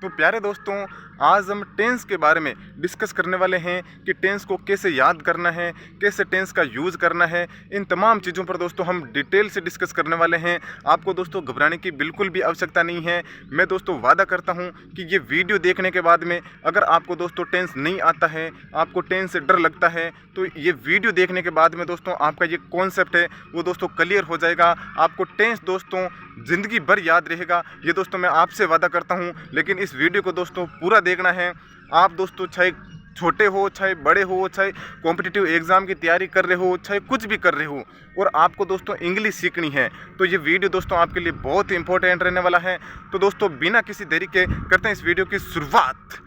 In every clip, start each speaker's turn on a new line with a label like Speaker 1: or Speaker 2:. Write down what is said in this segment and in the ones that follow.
Speaker 1: तो प्यारे दोस्तों, आज हम टेंस के बारे में डिस्कस करने वाले हैं कि टेंस को कैसे याद करना है, कैसे टेंस का यूज़ करना है। इन तमाम चीज़ों पर दोस्तों हम डिटेल से डिस्कस करने वाले हैं। आपको दोस्तों घबराने की बिल्कुल भी आवश्यकता नहीं है। मैं दोस्तों वादा करता हूं कि ये वीडियो देखने के बाद में अगर आपको दोस्तों टेंस नहीं आता है, आपको टेंस से डर लगता है, तो ये वीडियो देखने के बाद में दोस्तों आपका ये कॉन्सेप्ट है वो दोस्तों क्लियर हो जाएगा। आपको टेंस दोस्तों ज़िंदगी भर याद रहेगा, ये दोस्तों मैं आपसे वादा करता हूँ। लेकिन इस वीडियो को दोस्तों पूरा देखना है। आप दोस्तों चाहे छोटे हो, चाहे बड़े हो, चाहे कॉम्पिटिटिव एग्ज़ाम की तैयारी कर रहे हो, चाहे कुछ भी कर रहे हो और आपको दोस्तों इंग्लिश सीखनी है, तो ये वीडियो दोस्तों आपके लिए बहुत ही इंपॉर्टेंट रहने वाला है। तो दोस्तों बिना किसी देरी के करते हैं इस वीडियो की शुरुआत।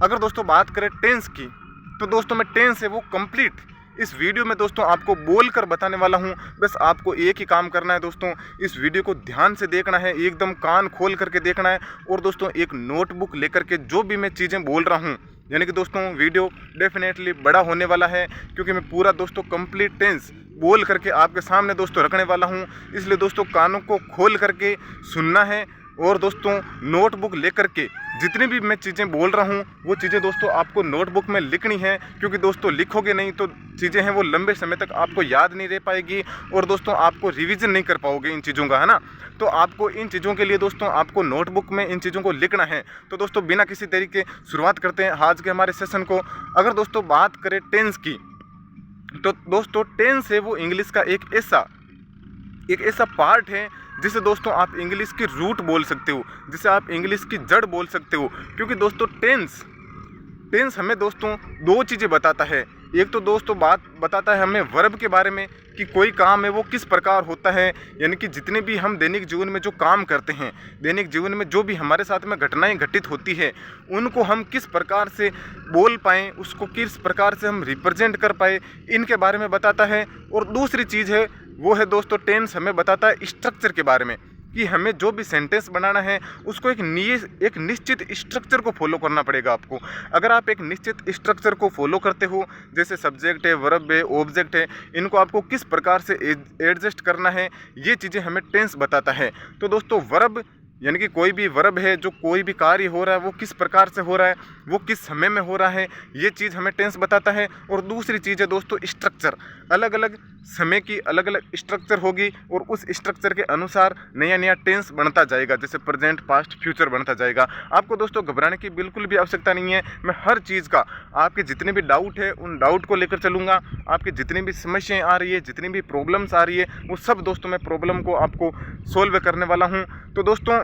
Speaker 1: अगर दोस्तों बात करें टेंस की, तो दोस्तों मैं टेंस है वो कंप्लीट इस वीडियो में दोस्तों आपको बोलकर बताने वाला हूं। बस आपको एक ही काम करना है दोस्तों, इस वीडियो को ध्यान से देखना है, एकदम कान खोल करके देखना है और दोस्तों एक नोटबुक लेकर के जो भी मैं चीज़ें बोल रहा हूं, यानी कि दोस्तों वीडियो डेफिनेटली बड़ा होने वाला है, क्योंकि मैं पूरा दोस्तों कंप्लीट टेंस बोल करके आपके सामने दोस्तों रखने वाला हूं। इसलिए दोस्तों कानों को खोल करके सुनना है और दोस्तों नोटबुक लेकर के जितनी भी मैं चीज़ें बोल रहा हूँ वो चीज़ें दोस्तों आपको नोटबुक में लिखनी है, क्योंकि दोस्तों लिखोगे नहीं तो चीज़ें हैं वो लंबे समय तक आपको याद नहीं रह पाएगी और दोस्तों आपको रिवीजन नहीं कर पाओगे इन चीज़ों का, है ना। तो आपको इन चीज़ों के लिए दोस्तों आपको नोटबुक में इन चीज़ों को लिखना है। तो दोस्तों बिना किसी तरीके शुरुआत करते हैं आज के हमारे सेशन को। अगर दोस्तों बात करें टेंस की, तो दोस्तों टेंस है वो इंग्लिश का एक ऐसा पार्ट है जिसे दोस्तों आप इंग्लिश की रूट बोल सकते हो, जिसे आप इंग्लिश की जड़ बोल सकते हो। क्योंकि दोस्तों टेंस हमें दोस्तों दो चीज़ें बताता है। एक तो दोस्तों बात बताता है हमें वर्ब के बारे में कि कोई काम है वो किस प्रकार होता है, यानी कि जितने भी हम दैनिक जीवन में जो काम करते हैं, दैनिक जीवन में जो भी हमारे साथ में घटनाएं घटित होती है, उनको हम किस प्रकार से बोल पाएँ, उसको किस प्रकार से हम रिप्रेजेंट कर पाए, इनके बारे में बताता है। और दूसरी चीज़ है वो है दोस्तों टेंस हमें बताता है स्ट्रक्चर के बारे में, कि हमें जो भी सेंटेंस बनाना है उसको एक निश्चित स्ट्रक्चर को फॉलो करना पड़ेगा आपको। अगर आप एक निश्चित स्ट्रक्चर को फॉलो करते हो, जैसे सब्जेक्ट है, वर्ब है, ऑब्जेक्ट है, इनको आपको किस प्रकार से एडजस्ट करना है, ये चीज़ें हमें टेंस बताता है। तो दोस्तों वर्ब यानी कि कोई भी वर्ब है, जो कोई भी कार्य हो रहा है वो किस प्रकार से हो रहा है, वो किस समय में हो रहा है, ये चीज़ हमें टेंस बताता है। और दूसरी चीज़ है दोस्तों स्ट्रक्चर, अलग अलग समय की अलग अलग स्ट्रक्चर होगी और उस स्ट्रक्चर के अनुसार नया नया टेंस बनता जाएगा, जैसे प्रेजेंट, पास्ट, फ्यूचर बनता जाएगा। आपको दोस्तों घबराने की बिल्कुल भी आवश्यकता नहीं है। मैं हर चीज़ का आपके जितने भी डाउट है उन डाउट को लेकर चलूँगा। आपकी जितनी भी समस्याएँ आ रही है, जितनी भी प्रॉब्लम्स आ रही है, वो सब दोस्तों मैं प्रॉब्लम को आपको सोल्व करने वाला हूँ। तो दोस्तों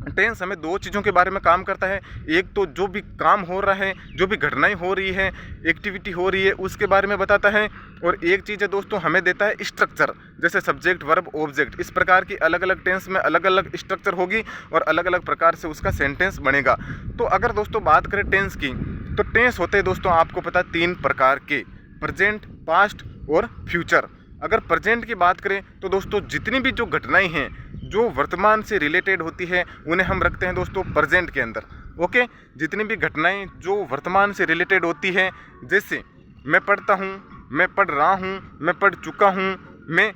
Speaker 1: टेंस हमें दो चीज़ों के बारे में काम करता है। एक तो जो भी काम हो रहा है, जो भी घटनाएं हो रही है, एक्टिविटी हो रही है, उसके बारे में बताता है। और एक चीज़ है दोस्तों हमें देता है स्ट्रक्चर, जैसे सब्जेक्ट, वर्ब, ऑब्जेक्ट, इस प्रकार की अलग अलग टेंस में अलग अलग स्ट्रक्चर होगी और अलग अलग प्रकार से उसका सेंटेंस बनेगा। तो अगर दोस्तों बात करें टेंस की, तो टेंस होते हैं दोस्तों आपको पता है 3 प्रकार के, प्रेजेंट, पास्ट और फ्यूचर। अगर प्रेजेंट की बात करें तो दोस्तों जितनी भी जो घटनाएं हैं जो वर्तमान से रिलेटेड होती है उन्हें हम रखते हैं दोस्तों प्रेजेंट के अंदर। ओके, जितनी भी घटनाएं जो वर्तमान से रिलेटेड होती है, जैसे मैं पढ़ता हूँ, मैं पढ़ रहा हूँ, मैं पढ़ चुका हूँ, मैं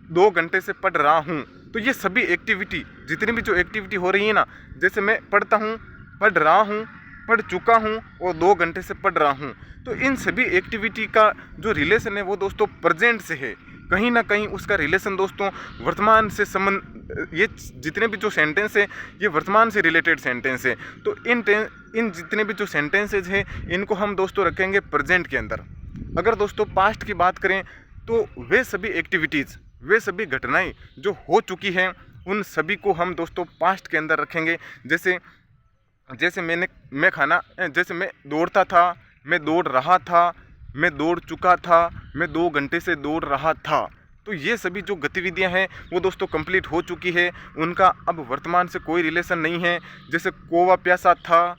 Speaker 1: 2 घंटे से पढ़ रहा हूँ, तो ये सभी एक्टिविटी, जितनी भी जो एक्टिविटी हो रही है ना, जैसे मैं पढ़ता हूँ, पढ़ रहा हूँ, पढ़ चुका हूँ और 2 घंटे से पढ़ रहा हूँ, तो इन सभी एक्टिविटी का जो रिलेशन है वो दोस्तों प्रेजेंट से है। कहीं ना कहीं उसका रिलेशन दोस्तों वर्तमान से संबंध, ये जितने भी जो सेंटेंस है ये वर्तमान से रिलेटेड सेंटेंस है। तो इन जितने भी जो सेंटेंसेज हैं इनको हम दोस्तों रखेंगे प्रेजेंट के अंदर। अगर दोस्तों पास्ट की बात करें तो वे सभी एक्टिविटीज़, वे सभी घटनाएं जो हो चुकी हैं उन सभी को हम दोस्तों पास्ट के अंदर रखेंगे। जैसे मैं दौड़ता था, मैं दौड़ रहा था, मैं दौड़ चुका था, मैं 2 घंटे से दौड़ रहा था, तो ये सभी जो गतिविधियां हैं वो दोस्तों कंप्लीट हो चुकी है, उनका अब वर्तमान से कोई रिलेशन नहीं है। जैसे कौवा प्यासा था,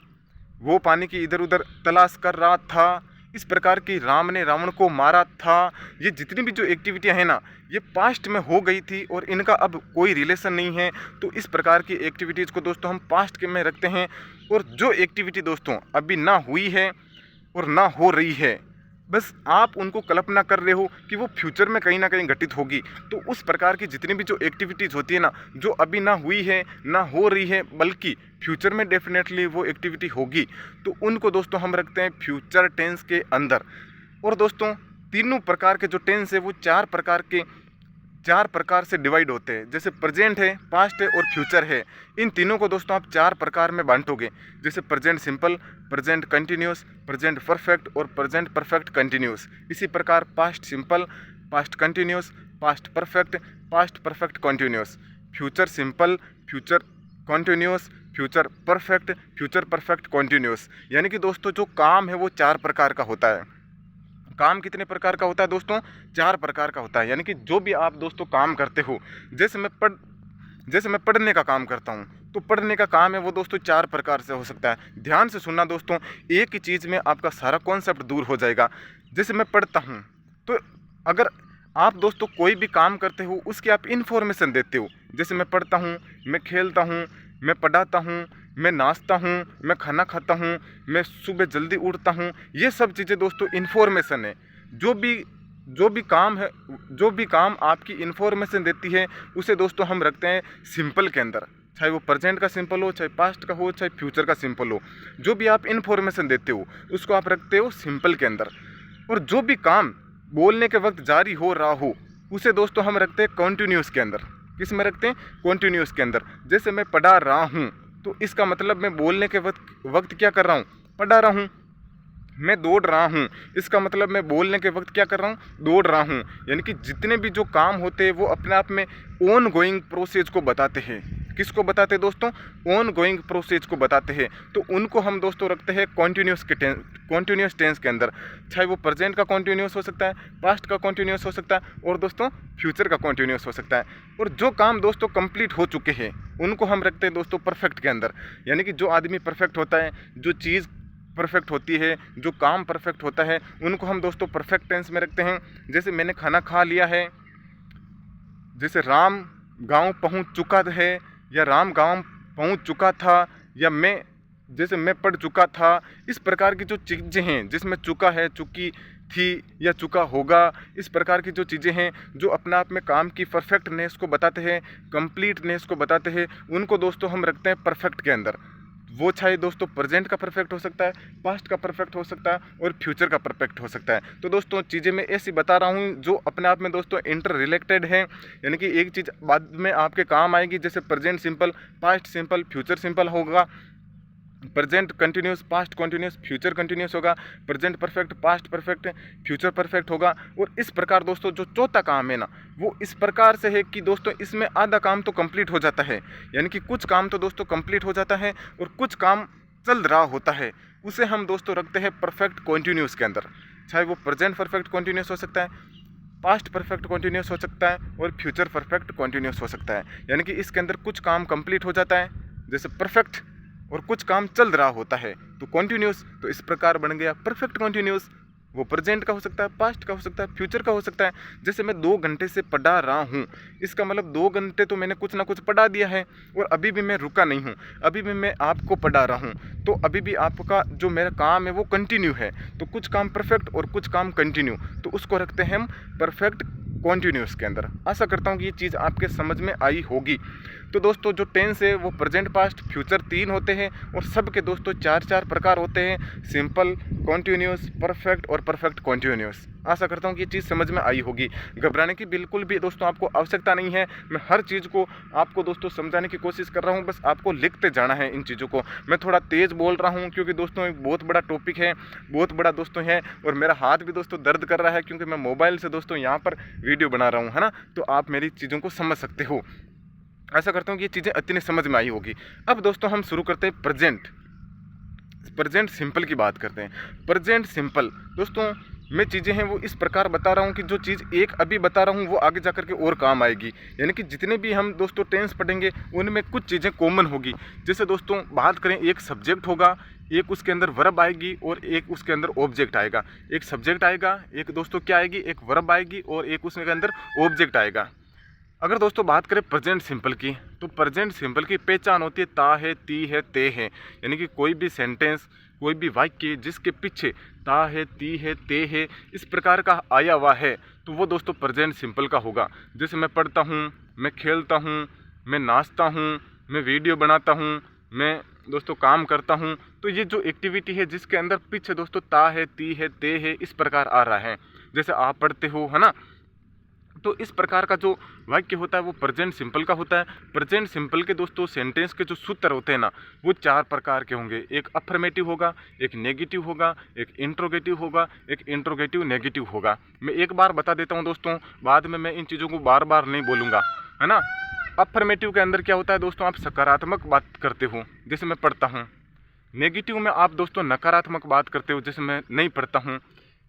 Speaker 1: वो पानी की इधर उधर तलाश कर रहा था, इस प्रकार की राम ने रावण को मारा था, ये जितनी भी जो एक्टिविटियां हैं ना ये पास्ट में हो गई थी और इनका अब कोई रिलेशन नहीं है। तो इस प्रकार की एक्टिविटीज़ को दोस्तों हम पास्ट के में रखते हैं। और जो एक्टिविटी दोस्तों अभी ना हुई है और ना हो रही है बस आप उनको कल्पना कर रहे हो कि वो फ्यूचर में कहीं ना कहीं घटित होगी। तो उस प्रकार की जितनी भी जो एक्टिविटीज़ होती है ना, जो अभी ना हुई है ना हो रही है, बल्कि फ्यूचर में डेफिनेटली वो एक्टिविटी होगी, तो उनको दोस्तों हम रखते हैं फ्यूचर टेंस के अंदर। और दोस्तों तीनों प्रकार के जो टेंस है वो चार प्रकार से डिवाइड होते हैं। जैसे प्रेजेंट है, पास्ट है और फ्यूचर है। इन तीनों को दोस्तों आप 4 प्रकार में बांटोगे। जैसे present simple, present continuous, present perfect और प्रेजेंट परफेक्ट कंटिन्यूस। इसी प्रकार past simple, past continuous, past perfect continuous, future simple, future continuous, future perfect continuous. यानी कि दोस्तों जो काम है वो 4 प्रकार का होता है। काम कितने प्रकार का होता है दोस्तों? 4 प्रकार का होता है। यानी कि जो भी आप दोस्तों काम करते हो, जैसे मैं पढ़ने का काम करता हूँ, तो पढ़ने का काम है वो दोस्तों 4 प्रकार से हो सकता है। ध्यान से सुनना दोस्तों, एक ही चीज़ में आपका सारा कॉन्सेप्ट दूर हो जाएगा। जैसे मैं पढ़ता हूँ, तो अगर आप दोस्तों कोई भी काम करते हो उसकी आप इन्फॉर्मेशन देते हो। जैसे मैं पढ़ता हूँ, मैं खेलता हूँ, मैं पढ़ाता हूँ, मैं नाचता हूँ, मैं खाना खाता हूँ, मैं सुबह जल्दी उठता हूँ, ये सब चीज़ें दोस्तों इन्फॉर्मेशन है। जो भी काम है, जो भी काम आपकी इन्फॉर्मेशन देती है, उसे दोस्तों हम रखते हैं सिंपल के अंदर। चाहे वो प्रेजेंट का सिंपल हो, चाहे पास्ट का हो, चाहे फ्यूचर का सिंपल हो, जो भी आप इन्फॉर्मेशन देते हो उसको आप रखते हो सिंपल के अंदर। और जो भी काम बोलने के वक्त जारी हो रहा हो, उसे दोस्तों हम रखते हैं कॉन्टिन्यूस के अंदर। किस में रखते हैं? कॉन्टिन्यूस के अंदर। जैसे मैं पढ़ा रहा हूँ, तो इसका मतलब मैं बोलने के वक्त क्या कर रहा हूँ? पढ़ा रहा हूँ। मैं दौड़ रहा हूँ, इसका मतलब मैं बोलने के वक्त क्या कर रहा हूँ? दौड़ रहा हूँ। यानी कि जितने भी जो काम होते हैं वो अपने आप में ऑन गोइंग प्रोसेस को बताते हैं। किसको बताते हैं दोस्तों? ऑन गोइंग प्रोसेस को बताते हैं। तो उनको हम दोस्तों रखते हैं कॉन्टिन्यूस टेंस के अंदर। चाहे वो प्रेजेंट का कॉन्टिन्यूस हो सकता है, पास्ट का कॉन्टिन्यूस हो सकता है और दोस्तों फ्यूचर का कॉन्टिन्यूस हो सकता है। और जो काम दोस्तों कंप्लीट हो चुके हैं उनको हम रखते हैं दोस्तों परफेक्ट के अंदर। यानी कि जो आदमी परफेक्ट होता है, जो चीज़ परफेक्ट होती है, जो काम परफेक्ट होता है, उनको हम दोस्तों परफेक्ट टेंस में रखते हैं। जैसे मैंने खाना खा लिया है, जैसे राम गांव पहुंच चुका है, या राम गांव पहुंच चुका था, या जैसे मैं पढ़ चुका था। इस प्रकार की जो चीज़ें हैं जिसमें चुका है, चुकी थी या चुका होगा, इस प्रकार की जो चीज़ें हैं जो अपने आप में काम की परफेक्टनेस को बताते हैं, कंप्लीटनेस को बताते हैं, उनको दोस्तों हम रखते हैं परफेक्ट के अंदर। वो चाहे दोस्तों प्रेजेंट का परफेक्ट हो सकता है, पास्ट का परफेक्ट हो सकता है और फ्यूचर का परफेक्ट हो सकता है। तो दोस्तों चीज़ें मैं ऐसी बता रहा हूँ जो अपने आप में दोस्तों इंटर रिलेटेड है। यानी कि एक चीज़ बाद में आपके काम आएगी। जैसे present simple, past simple, future simple होगा, present continuous, past continuous, future continuous होगा, present perfect, past perfect, future perfect होगा। और इस प्रकार दोस्तों जो चौथा काम है ना, वो इस प्रकार से है कि दोस्तों इसमें आधा काम तो कंप्लीट हो जाता है। यानी कि कुछ काम तो दोस्तों कंप्लीट हो जाता है और कुछ काम चल रहा होता है, उसे हम दोस्तों रखते हैं परफेक्ट कंटिन्यूस के अंदर। चाहे वो प्रेजेंट परफेक्ट कंटिन्यूस हो सकता है, पास्ट परफेक्ट कंटिन्यूस हो सकता है और फ्यूचर परफेक्ट कंटिन्यूस हो सकता है। यानी कि इसके अंदर कुछ काम कंप्लीट हो जाता है जैसे परफेक्ट, और कुछ काम चल रहा होता है तो कॉन्टिन्यूस। तो इस प्रकार बन गया परफेक्ट कॉन्टिन्यूस। वो प्रेजेंट का हो सकता है, पास्ट का हो सकता है, फ्यूचर का हो सकता है। जैसे मैं 2 घंटे से पढ़ा रहा हूँ, इसका मतलब 2 घंटे तो मैंने कुछ ना कुछ पढ़ा दिया है और अभी भी मैं रुका नहीं हूँ, अभी भी मैं आपको पढ़ा रहा हूँ। तो अभी भी आपका जो मेरा काम है वो कंटिन्यू है। तो कुछ काम परफेक्ट और कुछ काम कंटिन्यू, तो उसको रखते हैं हम परफेक्ट कॉन्टिन्यूस के अंदर। आशा करता हूँ कि ये चीज़ आपके समझ में आई होगी। तो दोस्तों जो टेंस है वो प्रेजेंट, पास्ट, फ्यूचर 3 होते हैं और सबके दोस्तों 4 प्रकार होते हैं, सिंपल, कॉन्टिन्यूस, परफेक्ट और परफेक्ट कॉन्टिन्यूस। आशा करता हूँ कि ये चीज़ समझ में आई होगी। घबराने की बिल्कुल भी दोस्तों आपको आवश्यकता नहीं है। मैं हर चीज़ को आपको दोस्तों समझाने की कोशिश कर रहा हूँ, बस आपको लिखते जाना है इन चीज़ों को। मैं थोड़ा तेज़ बोल रहा हूँ क्योंकि दोस्तों एक बहुत बड़ा टॉपिक है, बहुत बड़ा दोस्तों है, और मेरा हाथ भी दोस्तों दर्द कर रहा है क्योंकि मैं मोबाइल से दोस्तों यहाँ पर वीडियो बना रहा हूँ, है ना। तो आप मेरी चीज़ों को समझ सकते हो। आशा करता हूँ कि ये चीज़ें इतनी समझ में आई होगी। अब दोस्तों हम शुरू करते हैं प्रेजेंट सिंपल की बात करते हैं। प्रेजेंट सिंपल दोस्तों मैं चीज़ें हैं वो इस प्रकार बता रहा हूँ कि जो चीज़ एक अभी बता रहा हूँ वो आगे जा कर के और काम आएगी। यानी कि जितने भी हम दोस्तों टेंस पढ़ेंगे उनमें कुछ चीज़ें कॉमन होगी। जैसे दोस्तों बात करें, एक सब्जेक्ट होगा, एक उसके अंदर वर्ब आएगी और एक उसके अंदर ऑब्जेक्ट आएगा। एक सब्जेक्ट आएगा, एक दोस्तों क्या आएगी, एक वर्ब आएगी और एक उसके अंदर ऑब्जेक्ट आएगा। अगर दोस्तों बात करें प्रेजेंट सिंपल की, तो प्रेजेंट सिंपल की पहचान होती है ता है, ती है, ते है। यानी कि कोई भी सेंटेंस, कोई भी वाक्य जिसके पीछे ता है, ती है, ते है, इस प्रकार का आया हुआ है, तो वो दोस्तों प्रेजेंट सिंपल का होगा। जैसे मैं पढ़ता हूँ, मैं खेलता हूँ, मैं नाचता हूँ, मैं वीडियो बनाता हूँ, मैं दोस्तों काम करता हूँ। तो ये जो एक्टिविटी है जिसके अंदर पीछे दोस्तों ता है, ती है, ते है, इस प्रकार आ रहा है। जैसे आप पढ़ते हो, है ना। तो इस प्रकार का जो वाक्य होता है वो प्रेजेंट सिंपल का होता है। प्रेजेंट सिंपल के दोस्तों सेंटेंस के जो सूत्र होते हैं ना, वो 4 प्रकार के होंगे। एक अफर्मेटिव होगा, एक नेगेटिव होगा, एक इंट्रोगेटिव होगा, एक इंट्रोगेटिव नेगेटिव होगा। मैं एक बार बता देता हूँ दोस्तों, बाद में मैं इन चीज़ों को बार बार नहीं बोलूँगा, है ना। अफर्मेटिव के अंदर क्या होता है दोस्तों, आप सकारात्मक बात करते हो, जैसे मैं पढ़ता हूँ। नेगेटिव में आप दोस्तों नकारात्मक बात करते हो, जैसे मैं नहीं पढ़ता हूँ।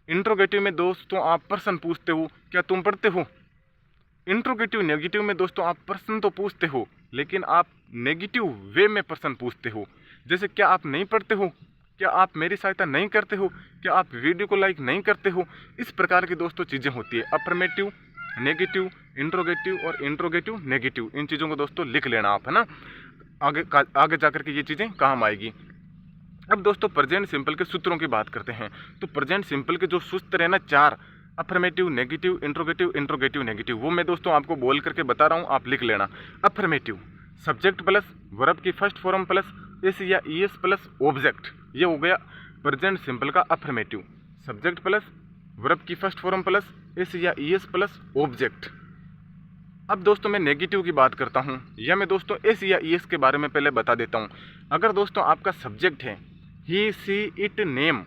Speaker 1: इंट्रोगेटिव में दोस्तों आप प्रश्न पूछते हो, क्या तुम पढ़ते हो। इंट्रोगेटिव नेगेटिव में दोस्तों आप प्रश्न तो पूछते हो, लेकिन आप नेगेटिव वे में प्रश्न पूछते हो। जैसे क्या आप नहीं पढ़ते हो, क्या आप मेरी सहायता नहीं करते हो, क्या आप वीडियो को लाइक नहीं करते हो। इस प्रकार की दोस्तों चीज़ें होती है। अफर्मेटिव, नेगेटिव, इंट्रोगेटिव और इंट्रोगेटिव नेगेटिव, इन चीज़ों को दोस्तों लिख लेना आप, है ना। आगे जाकर के ये चीज़ें काम आएगी। अब दोस्तों प्रेजेंट सिंपल के सूत्रों की बात करते हैं। तो प्रेजेंट सिंपल के जो सूत्र है ना 4, affirmative, negative, interrogative, interrogative, negative, वो मैं दोस्तों आपको बोल करके बता रहा हूँ, आप लिख लेना। अफर्मेटिव, सब्जेक्ट प्लस वर्ब की फर्स्ट फॉर्म प्लस एस या ई एस प्लस ऑब्जेक्ट, ये हो गया प्रेजेंट सिंपल का अफर्मेटिव। सब्जेक्ट प्लस वर्ब की फर्स्ट फॉर्म प्लस एस या ई एस प्लस ऑब्जेक्ट। अब दोस्तों मैं नेगेटिव की बात करता हूँ, या मैं दोस्तों एस या ई एस के बारे में पहले बता देता हूँ। अगर दोस्तों आपका सब्जेक्ट है ही सी इट नेम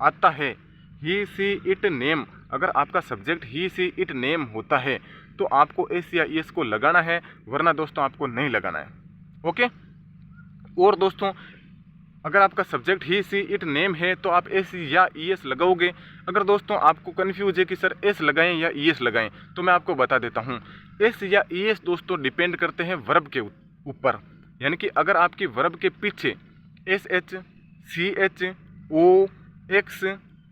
Speaker 1: आता है, ही सी इट नेम, अगर आपका subject he she it name होता है तो आपको एस या ई एस को लगाना है, वरना दोस्तों आपको नहीं लगाना है। ओके। और दोस्तों अगर आपका subject he she it name है तो आप एस या ई एस लगाओगे। अगर दोस्तों आपको कन्फ्यूज है कि सर एस लगाएं या ई एस लगाएं, तो मैं आपको बता देता हूँ। एस या ई एस दोस्तों डिपेंड करते हैं वर्ब के ऊपर। यानी कि अगर आपकी वर्ब के पीछे एस एच, सी एच, ओ, एक्स,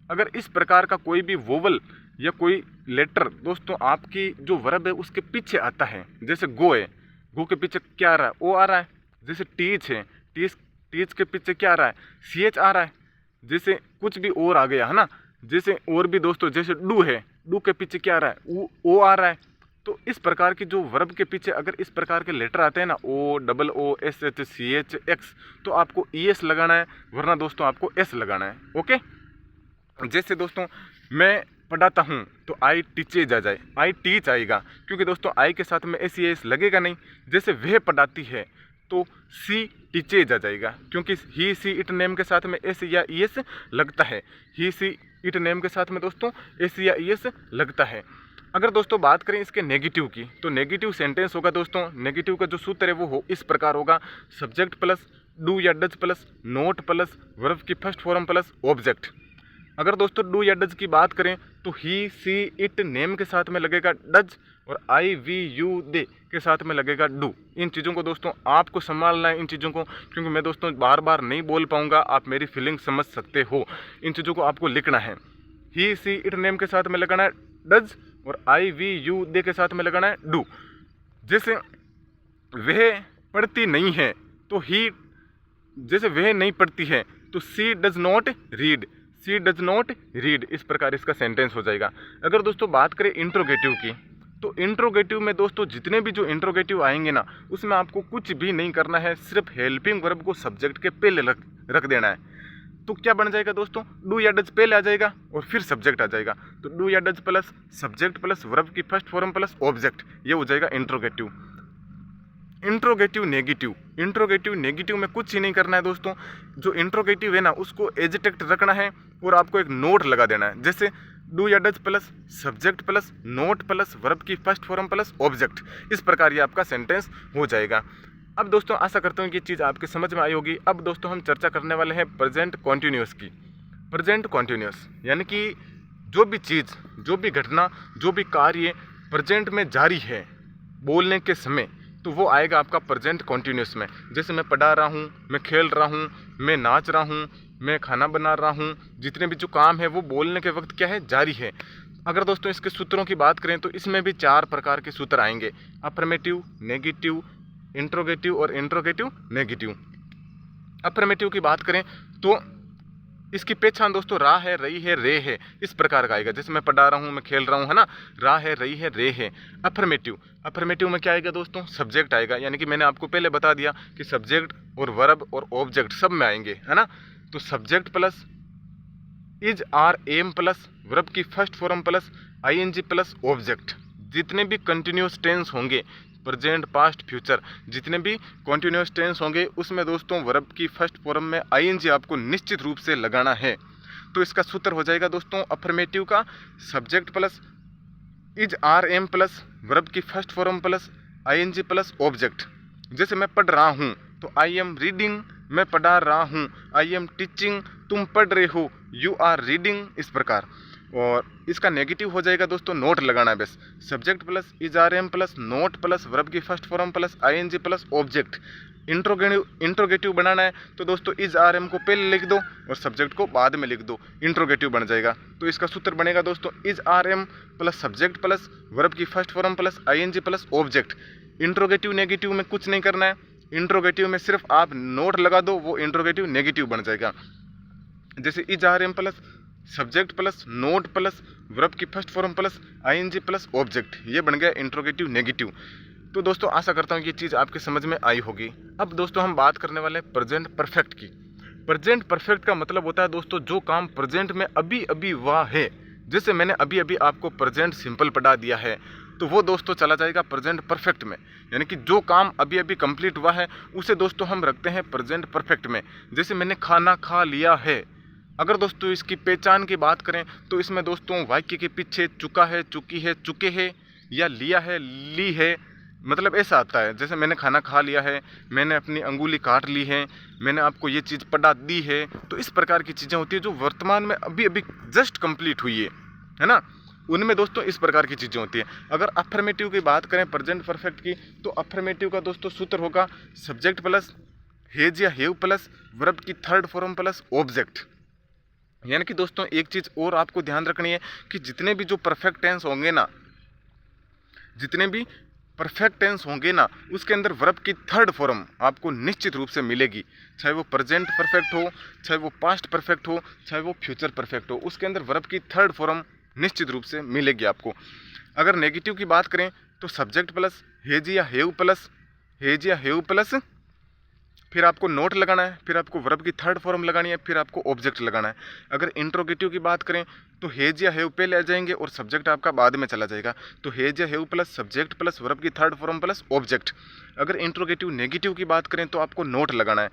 Speaker 1: अगर इस प्रकार का कोई भी वोवल या कोई लेटर दोस्तों आपकी जो वर्ब है उसके पीछे आता है, जैसे गो है, गो के पीछे क्या आ रहा है, ओ आ रहा है। जैसे टीच है, टीच के पीछे क्या आ रहा है, सी एच आ रहा है। जैसे कुछ भी और आ गया, है ना। जैसे और भी दोस्तों, जैसे डू है, डू के पीछे क्या आ रहा है, ओ आ रहा है। तो इस प्रकार की जो वर्ब के पीछे अगर इस प्रकार के लेटर आते हैं ना, O, double O, S H, C H, X, तो आपको ई एस लगाना है, वरना दोस्तों आपको एस लगाना है। ओके। जैसे दोस्तों मैं पढ़ाता हूँ तो आई टीचेज आ जाए, आई टीच आएगा, क्योंकि दोस्तों आई के साथ में एस एस लगेगा नहीं। जैसे वह पढ़ाती है तो सी टीचेज आ जाएगा, क्योंकि ही सी इट नेम के साथ में एस या ई एस लगता है। ही सी इट नेम के साथ में दोस्तों एस या ई एस लगता है। अगर दोस्तों बात करें इसके नेगेटिव की, तो नेगेटिव सेंटेंस होगा दोस्तों, इस का जो सूत्र है वो इस प्रकार होगा। सब्जेक्ट प्लस डू या does plus not plus verb की फर्स्ट फॉर्म प्लस ऑब्जेक्ट। अगर दोस्तों डू या डज की बात करें तो ही सी इट नेम के साथ में लगेगा डज, और आई वी यू दे के साथ में लगेगा डू। इन चीज़ों को दोस्तों आपको संभालना है, इन चीज़ों को, क्योंकि मैं दोस्तों बार बार नहीं बोल पाऊंगा, आप मेरी फीलिंग समझ सकते हो। इन चीज़ों को आपको लिखना है। ही सी इट नेम के साथ में लगाना है डज, और आई वी यू दे के साथ में लगाना है डू। जैसे वह पढ़ती नहीं है तो ही, जैसे वह नहीं पढ़ती है तो she does not read, she does not read, इस प्रकार इसका सेंटेंस हो जाएगा। अगर दोस्तों बात करें इंट्रोगेटिव की, तो इंट्रोगेटिव में दोस्तों जितने भी जो इंट्रोगेटिव आएंगे ना, उसमें आपको कुछ भी नहीं करना है, सिर्फ हेल्पिंग वर्ब को सब्जेक्ट के पहले रख देना है। तो क्या बन जाएगा दोस्तों, डू या डज पहले आ जाएगा और फिर सब्जेक्ट आ जाएगा। तो डू या does plus subject plus verb की फर्स्ट फॉर्म प्लस ऑब्जेक्ट, ये हो जाएगा interrogative. Interrogative negative, interrogative negative में कुछ ही नहीं करना है दोस्तों। जो इंट्रोगेटिव है ना उसको एडजेक्ट रखना है और आपको एक नोट लगा देना है। जैसे डू या does plus subject plus not plus verb की फर्स्ट फॉर्म प्लस ऑब्जेक्ट, इस प्रकार ये आपका सेंटेंस हो जाएगा। अब दोस्तों आशा करता हूँ कि चीज़ आपके समझ में आई होगी। अब दोस्तों हम चर्चा करने वाले हैं प्रेजेंट कॉन्टिन्यूस की। प्रेजेंट कॉन्टिन्यूस यानी कि जो भी चीज़, जो भी घटना, जो भी कार्य प्रेजेंट में जारी है बोलने के समय, तो वो आएगा आपका प्रेजेंट कॉन्टिन्यूस में। जैसे मैं पढ़ा रहा हूँ, मैं खेल रहा हूँ, मैं नाच रहा हूँ, मैं खाना बना रहा हूँ, जितने भी जो काम है वो बोलने के वक्त क्या है, जारी है। अगर दोस्तों इसके सूत्रों की बात करें तो इसमें भी 4 प्रकार के सूत्र आएंगे, अफर्मेटिव, नेगेटिव, इंट्रोगेटिव और इंट्रोगेटिव नेगेटिव। अफर्मेटिव की बात करें तो इसकी पहचान दोस्तों रा है, रही है, रे है, इस प्रकार का आएगा। जैसे मैं पढ़ा रहा हूँ, मैं खेल रहा हूँ, है ना, रा है, रही है, रे है। अफर्मेटिव में क्या आएगा दोस्तों, सब्जेक्ट आएगा, यानी कि मैंने आपको पहले बता दिया कि सब्जेक्ट और वर्ब और ऑब्जेक्ट सब में आएंगे, है ना। तो subject plus is, are, am plus verb की first form plus ING plus object. जितने भी कंटिन्यूस टेंस होंगे, प्रेजेंट, पास्ट, फ्यूचर, जितने भी कॉन्टिन्यूस टेंस होंगे उसमें दोस्तों वर्ब की फर्स्ट फॉर्म में आईएनजी आपको निश्चित रूप से लगाना है। तो इसका सूत्र हो जाएगा दोस्तों अफर्मेटिव का subject plus is, are, am plus verb की first form plus ING plus object. जैसे मैं पढ़ रहा हूँ तो आई एम रीडिंग, मैं पढ़ा रहा हूँ, आई एम टीचिंग, तुम पढ़ रहे हो, यू आर रीडिंग, इस प्रकार। और इसका नेगेटिव हो जाएगा दोस्तों नोट लगाना है बस, subject plus is, are, am plus not plus verb की first form plus ING plus object. Interrogative बनाना है तो दोस्तों इज, आर, एम को पहले लिख दो और सब्जेक्ट को बाद में लिख दो, इंट्रोगेटिव बन जाएगा। तो इसका सूत्र बनेगा दोस्तों is, are, am plus subject plus verb की first form plus ING plus object. Interrogative negative में कुछ नहीं करना है, इंट्रोगेटिव में सिर्फ आप नोट लगा दो, वो इंट्रोगेटिव नेगेटिव बन जाएगा। जैसे is, are, am plus subject plus not plus verb की first form plus ING plus object, ये बन गया इंट्रोगेटिव नेगेटिव। तो दोस्तों आशा करता हूँ ये चीज़ आपके समझ में आई होगी। अब दोस्तों हम बात करने वाले हैं प्रेजेंट परफेक्ट की। प्रेजेंट परफेक्ट का मतलब होता है दोस्तों जो काम प्रेजेंट में अभी अभी हुआ है। जैसे मैंने अभी अभी आपको प्रेजेंट सिंपल पढ़ा दिया है, तो वो दोस्तों चला जाएगा प्रेजेंट परफेक्ट में, यानी कि जो काम अभी अभी कंप्लीट हुआ है उसे दोस्तों हम रखते हैं प्रेजेंट परफेक्ट में। जैसे मैंने खाना खा लिया है, अगर दोस्तों इसकी पहचान की बात करें तो इसमें दोस्तों वाक्य के पीछे चुका है, चुकी है, चुके हैं, या लिया है, ली है, मतलब ऐसा आता है। जैसे मैंने खाना खा लिया है, मैंने अपनी अंगुली काट ली है, मैंने आपको ये चीज़ पढ़ा दी है, तो इस प्रकार की चीज़ें होती है जो वर्तमान में अभी अभी जस्ट कंप्लीट हुई है ना, उनमें दोस्तों इस प्रकार की चीज़ें होती है। अगर अफर्मेटिव की बात करें प्रेजेंट परफेक्ट की, तो अफर्मेटिव का दोस्तों सूत्र होगा सब्जेक्ट प्लस हेज या हेव प्लस वर्ब की थर्ड फॉर्म प्लस ऑब्जेक्ट। यानी कि दोस्तों एक चीज़ और आपको ध्यान रखनी है कि जितने भी जो परफेक्ट टेंस होंगे ना, जितने भी परफेक्ट टेंस होंगे ना, उसके अंदर वर्ब की थर्ड फॉर्म आपको निश्चित रूप से मिलेगी। चाहे वो प्रेजेंट परफेक्ट हो, चाहे वो पास्ट परफेक्ट हो, चाहे वो फ्यूचर परफेक्ट हो, उसके अंदर वर्ब की थर्ड फॉर्म निश्चित रूप से मिलेगी आपको। अगर नेगेटिव की बात करें तो सब्जेक्ट प्लस हेज या हेव प्लस फिर आपको नोट लगाना है, फिर आपको वर्ब की थर्ड फॉर्म लगानी है, फिर आपको ऑब्जेक्ट लगाना है। अगर इंट्रोगेटिव की बात करें तो हेज या हेव पहले आ जाएंगे और सब्जेक्ट आपका बाद में चला जाएगा। तो हेज या have plus subject plus verb की थर्ड फॉर्म प्लस ऑब्जेक्ट। अगर इंट्रोगेटिव नेगेटिव की बात करें तो आपको नोट लगाना है,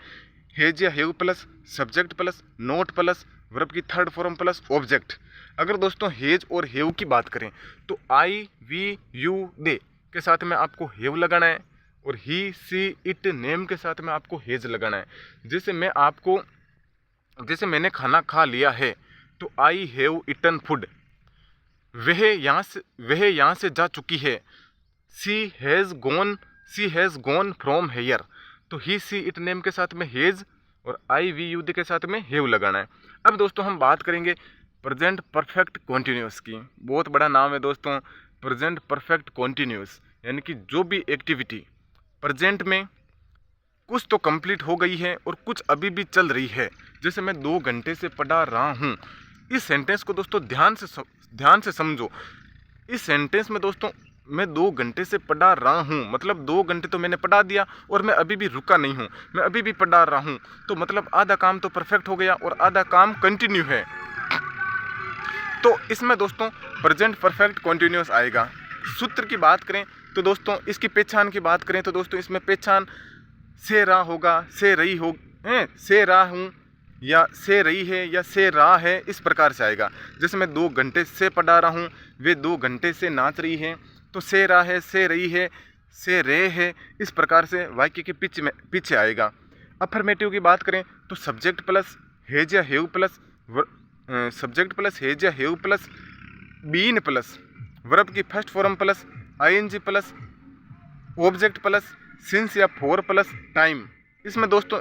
Speaker 1: हेज या have plus subject plus not plus verb की थर्ड फॉर्म प्लस ऑब्जेक्ट। अगर दोस्तों हेज और हेव की बात करें तो आई, वी, यू, दे के साथ में आपको हेव लगाना है और ही, सी, इट, नेम के साथ में आपको हेज लगाना है। जैसे मैंने खाना खा लिया है तो आई हैव इटन फूड, वह यहाँ से जा चुकी है, सी हैज़ गॉन फ्रॉम हेयर। तो ही, सी, इट, नेम के साथ में हेज और आई, वी, यू, दे के साथ में हेव लगाना है। अब दोस्तों हम बात करेंगे प्रेजेंट परफेक्ट कॉन्टिन्यूस की। बहुत बड़ा नाम है दोस्तों प्रेजेंट परफेक्ट कॉन्टिन्यूस, यानी कि जो भी एक्टिविटी प्रेजेंट में कुछ तो कंप्लीट हो गई है और कुछ अभी भी चल रही है। जैसे मैं 2 घंटे से पढ़ा रहा हूँ, इस सेंटेंस को दोस्तों ध्यान से समझो। इस सेंटेंस में दोस्तों मैं 2 घंटे से पढ़ा रहा हूँ, मतलब 2 घंटे तो मैंने पढ़ा दिया और मैं अभी भी रुका नहीं हूँ, मैं अभी भी पढ़ा रहा हूँ। तो मतलब आधा काम तो परफेक्ट हो गया और आधा काम कंटिन्यू है। तो इसमें दोस्तों प्रेजेंट परफेक्ट कॉन्टिन्यूस आएगा। सूत्र की बात करें तो दोस्तों इसकी पहचान की बात करें तो दोस्तों इसमें पहचान से रहा होगा, से रही हो, से रहा हूँ, या से रही है, या से रहा है, इस प्रकार से आएगा। जैसे मैं 2 घंटे से पढ़ा रहा हूँ, वे 2 घंटे से नाच रही है, तो से रहा है, से रही है, से रहे है, इस प्रकार से वाक्य के पीछे आएगा। अफर्मेटिव की बात करें तो सब्जेक्ट प्लस हेज या have plus been plus verb की first form plus ING plus object plus since या फॉर प्लस टाइम। इसमें दोस्तों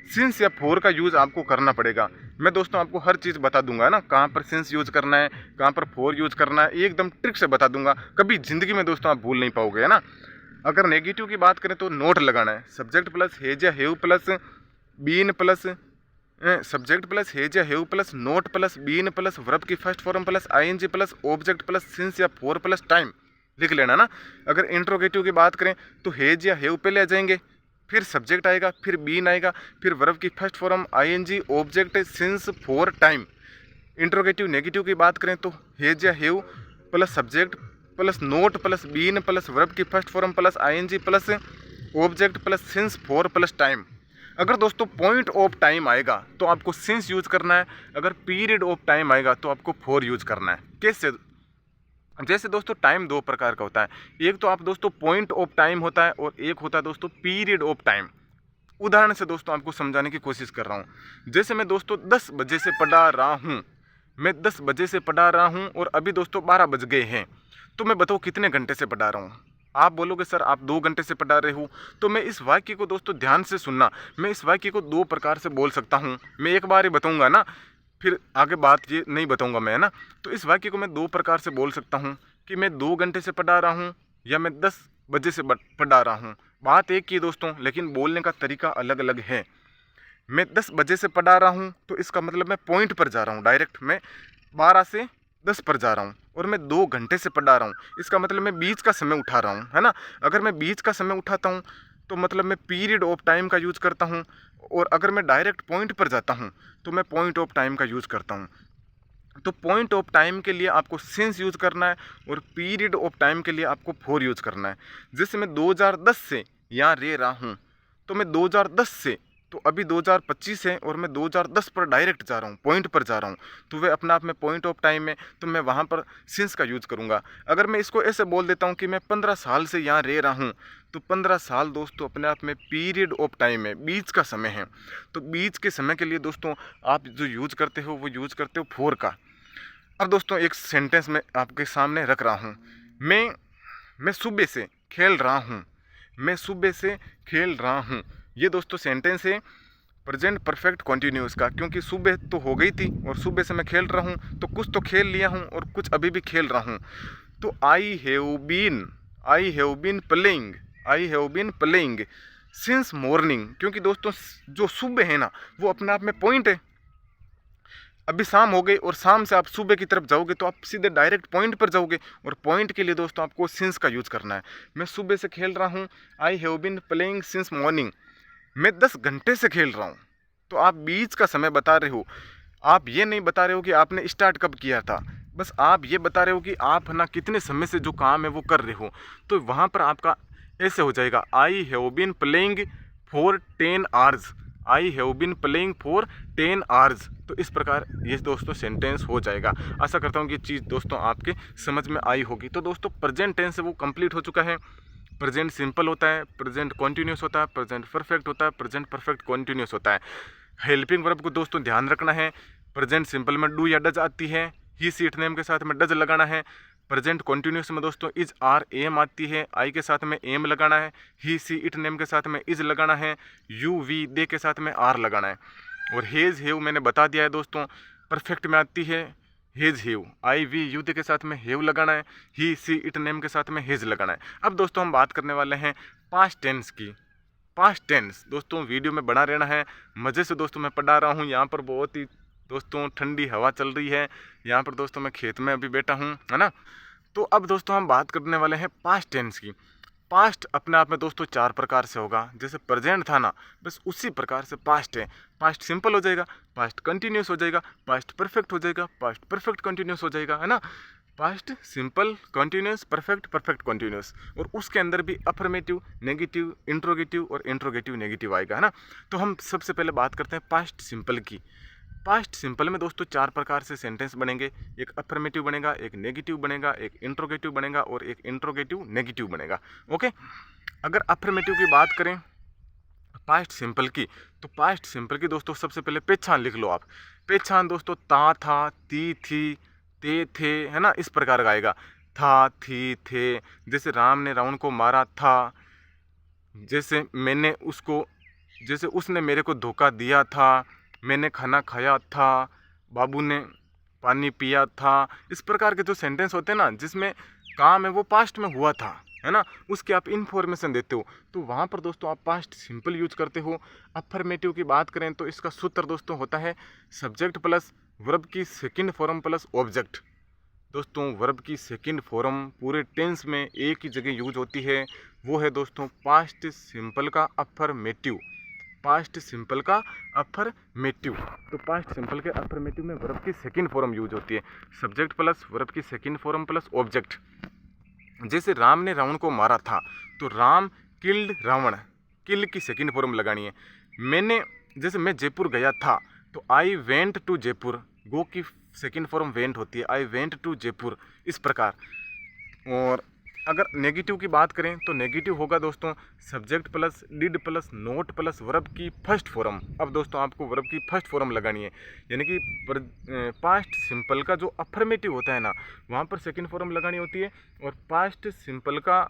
Speaker 1: सिंस या फॉर का यूज़ आपको करना पड़ेगा। मैं दोस्तों आपको हर चीज़ बता दूंगा ना, कहाँ पर सिंस यूज़ करना है, कहाँ पर फोर यूज़ करना है, एकदम ट्रिक से बता दूंगा। कभी ज़िंदगी में दोस्तों आप भूल नहीं पाओगे, है ना। अगर नेगेटिव की बात करें तो नोट लगाना है, सब्जेक्ट प्लस हेज या have plus been plus subject plus has या have plus not plus been plus verb की first form plus ING plus object plus since या फोर प्लस टाइम लिख लेना ना। अगर इंट्रोगेटिव की बात करें तो हेज या हेव पहले आ जाएंगे, फिर सब्जेक्ट आएगा, फिर बीन आएगा, फिर वर्ब की first form ING object since for time. Interrogative negative की बात करें तो हेज या have plus subject plus not plus been plus verb की first form plus ING plus object plus since for plus time. अगर दोस्तों point of time आएगा तो आपको सिंस यूज करना है, अगर पीरियड ऑफ टाइम आएगा तो आपको फोर यूज करना है। कैसे? जैसे दोस्तों टाइम दो प्रकार का होता है, एक तो आप दोस्तों पॉइंट ऑफ टाइम होता है और एक होता है दोस्तों पीरियड ऑफ टाइम। उदाहरण से दोस्तों आपको समझाने की कोशिश कर रहा हूँ। जैसे मैं दोस्तों 10 बजे से पढ़ा रहा हूँ, मैं 10 बजे से पढ़ा रहा हूँ और अभी दोस्तों 12 बज गए हैं, तो मैं बताओ कितने घंटे से पढ़ा रहा हूँ। आप बोलोगे सर आप 2 घंटे से पढ़ा रहे हो, तो मैं इस वाक्य को दोस्तों ध्यान से सुनना, मैं इस वाक्य को दो प्रकार से बोल सकता हूँ। मैं एक बार ही बताऊँगा ना, फिर आगे बात ये नहीं बताऊँगा मैं, है ना। तो इस वाक्य को मैं दो प्रकार से बोल सकता हूँ कि मैं 2 घंटे से पढ़ा रहा हूँ या मैं 10 बजे से पढ़ा रहा हूँ। बात एक ही दोस्तों, लेकिन बोलने का तरीका अलग अलग है। मैं 10 बजे से पढ़ा रहा हूँ तो इसका मतलब मैं पॉइंट पर जा रहा हूँ, डायरेक्ट मैं 12 से 10 पर जा रहा हूँ। और मैं 2 घंटे से पढ़ा रहा हूँ, इसका मतलब मैं बीच का समय उठा रहा हूँ, है ना। अगर मैं बीच का समय उठाता हूँ तो मतलब मैं पीरियड ऑफ टाइम का यूज़ करता हूँ, और अगर मैं डायरेक्ट पॉइंट पर जाता हूँ तो मैं पॉइंट ऑफ टाइम का यूज़ करता हूँ। तो पॉइंट ऑफ टाइम के लिए आपको सिंस यूज़ करना है और पीरियड ऑफ टाइम के लिए आपको फोर यूज़ करना है। जैसे मैं 2010 से यहाँ रह रहा हूँ, तो मैं 2010 से, तो अभी 2025 है और मैं 2010 पर डायरेक्ट जा रहा हूँ, पॉइंट पर जा रहा हूँ, तो वह अपने आप में पॉइंट ऑफ टाइम है, तो मैं वहाँ पर सिंस का यूज़ करूँगा। अगर मैं इसको ऐसे बोल देता हूँ कि मैं 15 साल से यहाँ रह रहा हूँ, तो 15 साल दोस्तों अपने आप में पीरियड ऑफ टाइम है, बीच का समय है। तो बीच के समय के लिए दोस्तों आप जो यूज़ करते हो वो यूज़ करते हो फोर का। अब दोस्तों एक सेंटेंस मैं आपके सामने रख रहा हूँ। मैं सुबह से खेल रहा हूँ, मैं सुबह से खेल रहा हूँ। ये दोस्तों सेंटेंस है प्रेजेंट परफेक्ट कॉन्टिन्यूस का, क्योंकि सुबह तो हो गई थी और सुबह से मैं खेल रहा हूँ, तो कुछ तो खेल लिया हूँ और कुछ अभी भी खेल रहा हूँ। तो I have been playing since morning, क्योंकि दोस्तों जो सुबह है ना वो अपने आप में पॉइंट है। अभी शाम हो गई और शाम से आप सुबह की तरफ जाओगे तो आप सीधे डायरेक्ट पॉइंट पर जाओगे, और पॉइंट के लिए दोस्तों आपको सिंस का यूज़ करना है। मैं सुबह से खेल रहा हूँ, I have been playing since morning. मैं 10 घंटे से खेल रहा हूँ, तो आप बीच का समय बता रहे हो। आप ये नहीं बता रहे हो कि आपने स्टार्ट कब किया था, बस आप ये बता रहे हो कि आप ना कितने समय से जो काम है वो कर रहे हो। तो वहाँ पर आपका ऐसे हो जाएगा, I have been playing for 10 hours, I have been playing for 10 hours. तो इस प्रकार ये दोस्तों सेंटेंस हो जाएगा। आशा करता हूँ कि चीज़ दोस्तों आपके समझ में आई होगी। तो दोस्तों प्रेजेंट टेंस है वो कंप्लीट हो चुका है। प्रेजेंट सिंपल होता है, प्रेजेंट कॉन्टीन्यूस होता है, प्रेजेंट परफेक्ट होता है, प्रेजेंट परफेक्ट कॉन्टीन्यूस होता है। हेल्पिंग वर्ब को दोस्तों ध्यान रखना है, प्रेजेंट सिंपल में डू या डज आती है, ही सी इट नेम के साथ में डज लगाना है। प्रेजेंट कॉन्टीन्यूस में दोस्तों इज आर एम आती है, आई के साथ में एम लगाना है, ही सी इट नेम के साथ में इज लगाना है, यू वी दे के साथ में आर लगाना है। और हेज हेव मैंने बता दिया है दोस्तों, परफेक्ट में आती है has have, I we you they के साथ में हेव लगाना है, ही सी इट नेम के साथ में हेज लगाना है। अब दोस्तों हम बात करने वाले हैं पास्ट टेंस की। पास्ट टेंस दोस्तों वीडियो में बना रहना है, मज़े से दोस्तों मैं पढ़ा रहा हूँ। यहाँ पर बहुत ही दोस्तों ठंडी हवा चल रही है, यहाँ पर दोस्तों मैं खेत में अभी बैठा हूँ, है ना। तो अब दोस्तों हम बात करने वाले हैं पास्ट टेंस की। पास्ट अपने आप में दोस्तों 4 प्रकार से होगा, जैसे प्रेजेंट था ना, बस उसी प्रकार से पास्ट है। पास्ट सिंपल हो जाएगा, पास्ट कंटिन्यूस हो जाएगा, पास्ट परफेक्ट हो जाएगा, पास्ट परफेक्ट कंटिन्यूस हो जाएगा, है ना। Past simple continuous perfect perfect continuous, और उसके अंदर भी अफर्मेटिव नेगेटिव इंट्रोगेटिव और इंट्रोगेटिव नेगेटिव आएगा, है ना। तो हम सबसे पहले बात करते हैं पास्ट सिंपल की। पास्ट सिंपल में दोस्तों 4 प्रकार से सेंटेंस बनेंगे, एक अफर्मेटिव बनेगा, एक नेगेटिव बनेगा, एक इंट्रोगेटिव बनेगा और एक इंट्रोगेटिव नेगेटिव बनेगा। ओके, अगर अफर्मेटिव की बात करें पास्ट सिंपल की, तो पास्ट सिंपल की दोस्तों सबसे पहले पहचान लिख लो आप। पहचान दोस्तों ता था, ती थी, ते थे, है ना, इस प्रकार का आएगा। था, थी, थे। जैसे राम ने रावण को मारा था, जैसे मैंने उसको, जैसे उसने मेरे को धोखा दिया था, मैंने खाना खाया था, बाबू ने पानी पिया था। इस प्रकार के जो सेंटेंस होते हैं ना, जिसमें काम है वो पास्ट में हुआ था, है ना, उसकी आप इन्फॉर्मेशन देते हो, तो वहाँ पर दोस्तों आप पास्ट सिंपल यूज करते हो। अफर्मेटिव की बात करें तो इसका सूत्र दोस्तों होता है सब्जेक्ट प्लस वर्ब की सेकंड फॉर्म प्लस ऑब्जेक्ट। दोस्तों वर्ब की सेकंड फॉर्म पूरे टेंस में एक ही जगह यूज होती है, वो है दोस्तों पास्ट सिंपल का अफर्मेटिव। पास्ट सिंपल का अफर्मेटिव, तो पास्ट सिंपल के अफर्मेटिव में वर्ब की सेकंड फॉर्म यूज होती है, सब्जेक्ट प्लस वर्ब की सेकंड फॉर्म प्लस ऑब्जेक्ट। जैसे राम ने रावण को मारा था, तो राम किल्ड रावण, किल की सेकंड फॉर्म लगानी है। मैंने, जैसे मैं जयपुर गया था, तो आई वेंट टू जयपुर, गो की सेकंड फॉर्म वेंट होती है, आई वेंट टू जयपुर, इस प्रकार। और अगर नेगेटिव की बात करें तो नेगेटिव होगा दोस्तों subject plus did plus not plus verb की फर्स्ट फॉर्म। अब दोस्तों आपको वर्ब की फर्स्ट फॉर्म लगानी है, यानी कि पास्ट सिंपल का जो अफर्मेटिव होता है ना, वहाँ पर सेकंड फॉर्म लगानी होती है, और पास्ट सिंपल का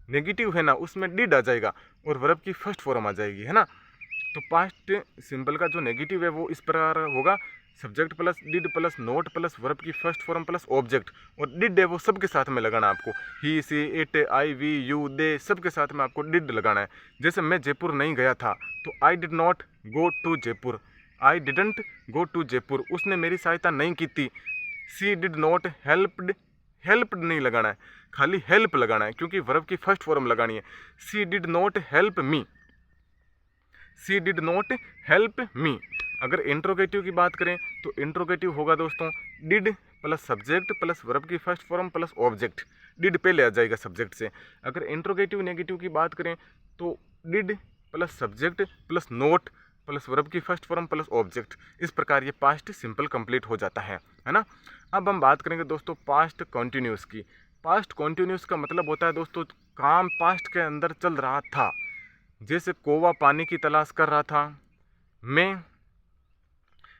Speaker 1: नेगेटिव है ना, उसमें डिड आ जाएगा और वर्ब की फर्स्ट फॉर्म आ जाएगी, है ना। तो पास्ट सिंपल का जो नेगेटिव है वो इस प्रकार होगा subject plus did plus not plus verb की फर्स्ट फॉर्म प्लस ऑब्जेक्ट, और डिड है वो सबके साथ में लगाना आपको, he she it I we you they, सबके साथ में आपको डिड लगाना है। जैसे मैं जयपुर नहीं गया था, तो I did not go to Jaipur, I didn't go to Jaipur, उसने मेरी सहायता नहीं की थी। She did not helped, helped नहीं लगाना है, खाली हेल्प लगाना है, क्योंकि वर्ब की फर्स्ट फॉर्म लगानी है। She did not help me, she did not help me. अगर इंट्रोगेटिव की बात करें तो इंट्रोगेटिव होगा दोस्तों did plus subject plus verb की first form plus object, did पहले आ जाएगा सब्जेक्ट से। अगर इंट्रोगेटिव नेगेटिव की बात करें तो did plus subject plus not plus verb की फर्स्ट फॉर्म प्लस ऑब्जेक्ट, इस प्रकार ये पास्ट सिंपल कंप्लीट हो जाता है ना। अब हम बात करेंगे दोस्तों पास्ट कॉन्टिन्यूस की। पास्ट कॉन्टिन्यूस का मतलब होता है दोस्तों काम पास्ट के अंदर चल रहा था। जैसे कौवा पानी की तलाश कर रहा था,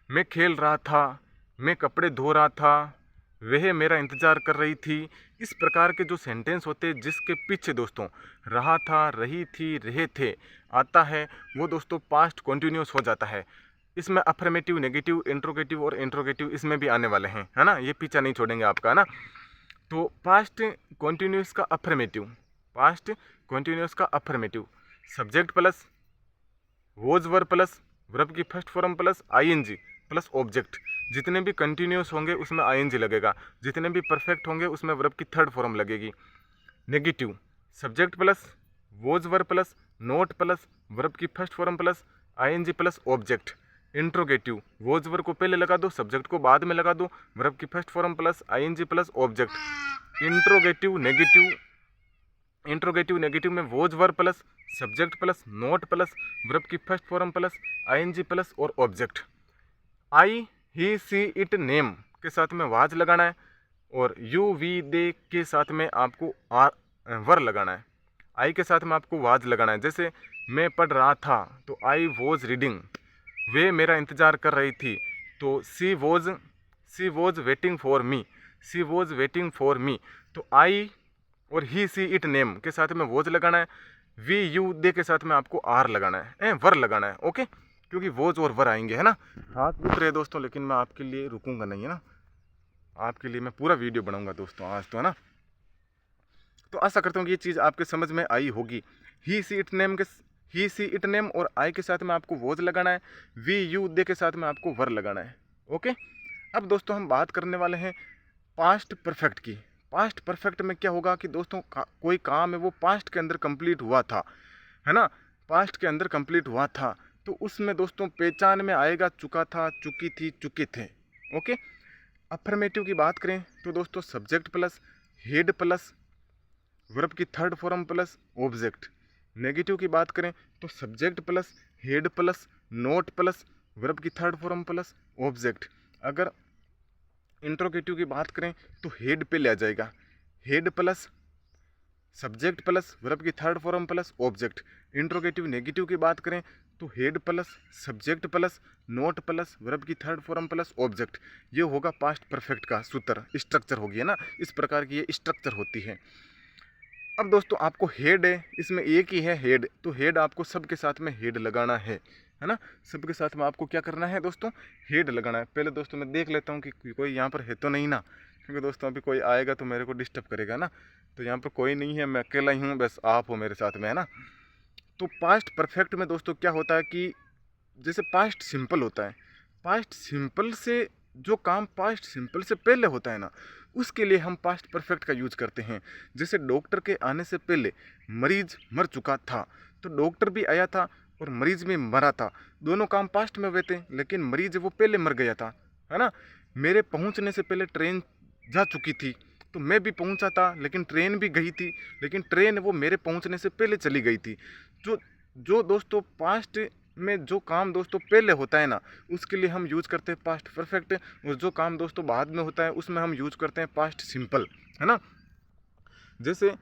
Speaker 1: मैं खेल रहा था, मैं कपड़े धो रहा था, वह मेरा इंतज़ार कर रही थी। इस प्रकार के जो सेंटेंस होते हैं जिसके पीछे दोस्तों रहा था, रही थी, रहे थे आता है, वो दोस्तों पास्ट कॉन्टिन्यूस हो जाता है। इसमें अफर्मेटिव, नेगेटिव, इंट्रोगेटिव और इंट्रोगेटिव इसमें भी आने वाले हैं, है ना, ये पीछा नहीं छोड़ेंगे आपका, है ना। तो पास्ट कॉन्टिन्यूस का अफर्मेटिव, पास्ट कॉन्टिन्यूस का affirmative subject plus was verb plus verb की first form plus ING plus object. जितने भी कंटिन्यूस होंगे उसमें आईएनजी लगेगा, जितने भी परफेक्ट होंगे उसमें वर्ब की थर्ड फॉर्म लगेगी। Negative subject plus was verb plus not plus verb की first form plus ING plus object. Interrogative was verb को पहले लगा दो, सब्जेक्ट को बाद में लगा दो, वर्ब की first form plus ING plus object. Interrogative negative, interrogative negative में was verb plus subject plus not plus verb की first form plus ING plus और object. I he she it name के साथ में वाज लगाना है, और यू वी दे के साथ में आपको वर लगाना है। आई के साथ में आपको वाज लगाना है। जैसे मैं पढ़ रहा था, तो आई वॉज रीडिंग, वे मेरा इंतज़ार कर रही थी, तो she was waiting for me, she was waiting for me. तो आई और ही सी इट नेम के साथ में वॉज लगाना है, वी यू दे के साथ में आपको आर लगाना है, वर लगाना है, ओके, क्योंकि वॉज और वर आएंगे, है ना। हाथ रुक रहे दोस्तों, लेकिन मैं आपके लिए रुकूंगा नहीं, है ना, आपके लिए मैं पूरा वीडियो बनाऊंगा दोस्तों आज तो, है ना। तो आशा करता हूँ कि ये चीज़ आपके समझ में आई होगी। ही सी इट नेम के, ही सी इट नेम और आई के साथ में आपको वॉज लगाना है, वी यू दे के साथ में आपको वर लगाना है, ओके। अब दोस्तों हम बात करने वाले हैं पास्ट परफेक्ट की। पास्ट परफेक्ट में क्या होगा कि दोस्तों कोई काम है वो पास्ट के अंदर कंप्लीट हुआ था, है ना, पास्ट के अंदर कंप्लीट हुआ था, तो उसमें दोस्तों पहचान में आएगा चुका था, चुकी थी, चुके थे, ओके। अफर्मेटिव की बात करें तो दोस्तों subject plus had plus verb की third form plus object. Negative की बात करें तो subject plus had plus not plus verb की थर्ड फॉर्म प्लस ऑब्जेक्ट। अगर इंट्रोगेटिव की बात करें तो हेड पे ले आ जाएगा, had plus subject plus verb की third form plus object. Interrogative negative की बात करें तो had plus subject plus not plus verb की थर्ड फॉर्म प्लस ऑब्जेक्ट। ये होगा पास्ट परफेक्ट का सूत्र, स्ट्रक्चर होगी, है ना, इस प्रकार की ये स्ट्रक्चर होती है। अब दोस्तों आपको हेड है, इसमें एक ही है हेड, तो हेड आपको सबके साथ में हेड लगाना है, है ना। सबके साथ में आपको क्या करना है दोस्तों, हेड लगाना है। पहले दोस्तों मैं देख लेता हूँ कि कोई यहाँ पर है तो नहीं ना, क्योंकि दोस्तों अभी कोई आएगा तो मेरे को डिस्टर्ब करेगा ना। तो यहाँ पर कोई नहीं है, मैं अकेला ही हूँ, बस आप हो मेरे साथ में, है ना। तो पास्ट परफेक्ट में दोस्तों क्या होता है कि जैसे पास्ट सिंपल होता है, पास्ट सिंपल से जो काम पास्ट सिंपल से पहले होता है ना, उसके लिए हम पास्ट परफेक्ट का यूज करते हैं। जैसे डॉक्टर के आने से पहले मरीज मर चुका था, तो डॉक्टर भी आया था और मरीज भी मरा था, दोनों काम पास्ट में हुए थे, लेकिन मरीज वो पहले मर गया था, है ना। मेरे पहुंचने से पहले ट्रेन जा चुकी थी, तो मैं भी पहुंचा था, लेकिन ट्रेन भी गई थी, लेकिन ट्रेन वो मेरे पहुंचने से पहले चली गई थी। जो जो दोस्तों पास्ट में जो काम दोस्तों पहले होता है ना, उसके लिए हम यूज़ करते हैं पास्ट परफेक्ट, और जो काम दोस्तों बाद में होता है उसमें हम यूज़ करते हैं पास्ट सिंपल, है ना। जैसे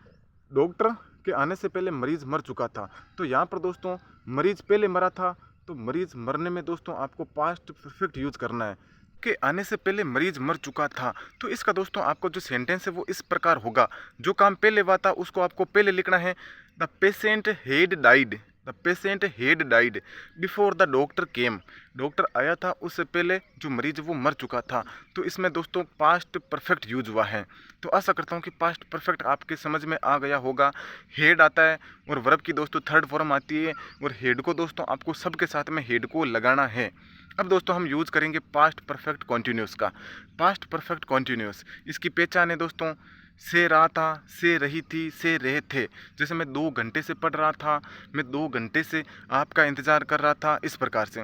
Speaker 1: डॉक्टर के आने से पहले मरीज़ मर चुका था, तो यहाँ पर दोस्तों मरीज़ पहले मरा था, तो मरीज़ मरने में दोस्तों आपको पास्ट परफेक्ट यूज़ करना है। के आने से पहले मरीज मर चुका था, तो इसका दोस्तों आपको जो सेंटेंस है वो इस प्रकार होगा। जो काम पहले हुआ था उसको आपको पहले लिखना है। The patient head died, the patient head died before the doctor came. Doctor आया था उससे पहले जो मरीज वो मर चुका था। तो इसमें दोस्तों पास्ट परफेक्ट यूज हुआ है। तो आशा करता हूँ कि पास्ट परफेक्ट आपके समझ में आ गया होगा। हेड आता है और वर्ब की दोस्तों थर्ड फॉर्म आती है, और हेड को दोस्तों आपको सबके साथ में हेड को लगाना है। अब दोस्तों हम यूज़ करेंगे पास्ट परफेक्ट कॉन्टिन्यूस का। पास्ट परफेक्ट कॉन्टिन्यूस, इसकी पहचान है दोस्तों, से रहा था, से रही थी, से रहे थे। जैसे मैं 2 घंटे से पढ़ रहा था, मैं 2 घंटे से आपका इंतज़ार कर रहा था, इस प्रकार से।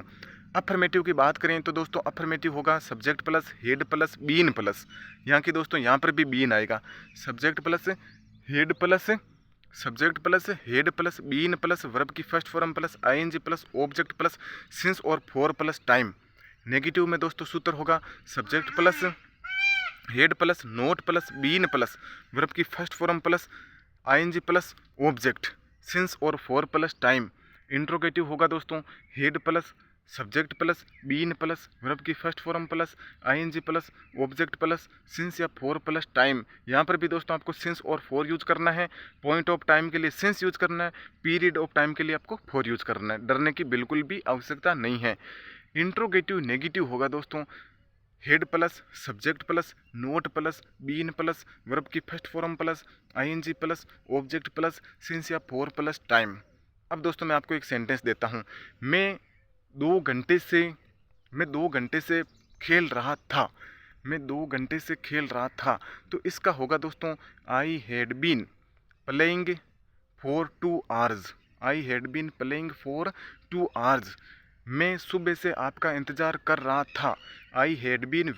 Speaker 1: अफर्मेटिव की बात करें तो दोस्तों अफर्मेटिव होगा subject plus had plus been plus, यहाँ की दोस्तों यहाँ पर भी बीन आएगा। Subject plus had plus subject plus had plus been plus verb की first form plus ING plus object plus since और फॉर प्लस टाइम। नेगेटिव में दोस्तों सूत्र होगा subject plus had plus not plus been plus verb की first form plus ING plus object since और for plus time. Interrogative होगा दोस्तों had plus subject plus been plus verb की first form plus ING plus object plus since या for plus time. यहाँ पर भी दोस्तों आपको सिंस और फॉर यूज करना है। पॉइंट ऑफ टाइम के लिए सिंस यूज करना है, पीरियड ऑफ टाइम के लिए आपको फॉर यूज करना है। डरने की बिल्कुल भी आवश्यकता नहीं है। इंट्रोगेटिव नेगेटिव होगा दोस्तों had plus subject plus not plus been plus verb की first form plus ING plus object plus since या फॉर प्लस टाइम। अब दोस्तों मैं आपको एक सेंटेंस देता हूँ। मैं 2 घंटे से खेल रहा था, मैं 2 घंटे से खेल रहा था। तो इसका होगा दोस्तों I had been playing for 2 hours, I had been playing for 2 hours. मैं सुबह से आपका इंतज़ार कर रहा था। I had been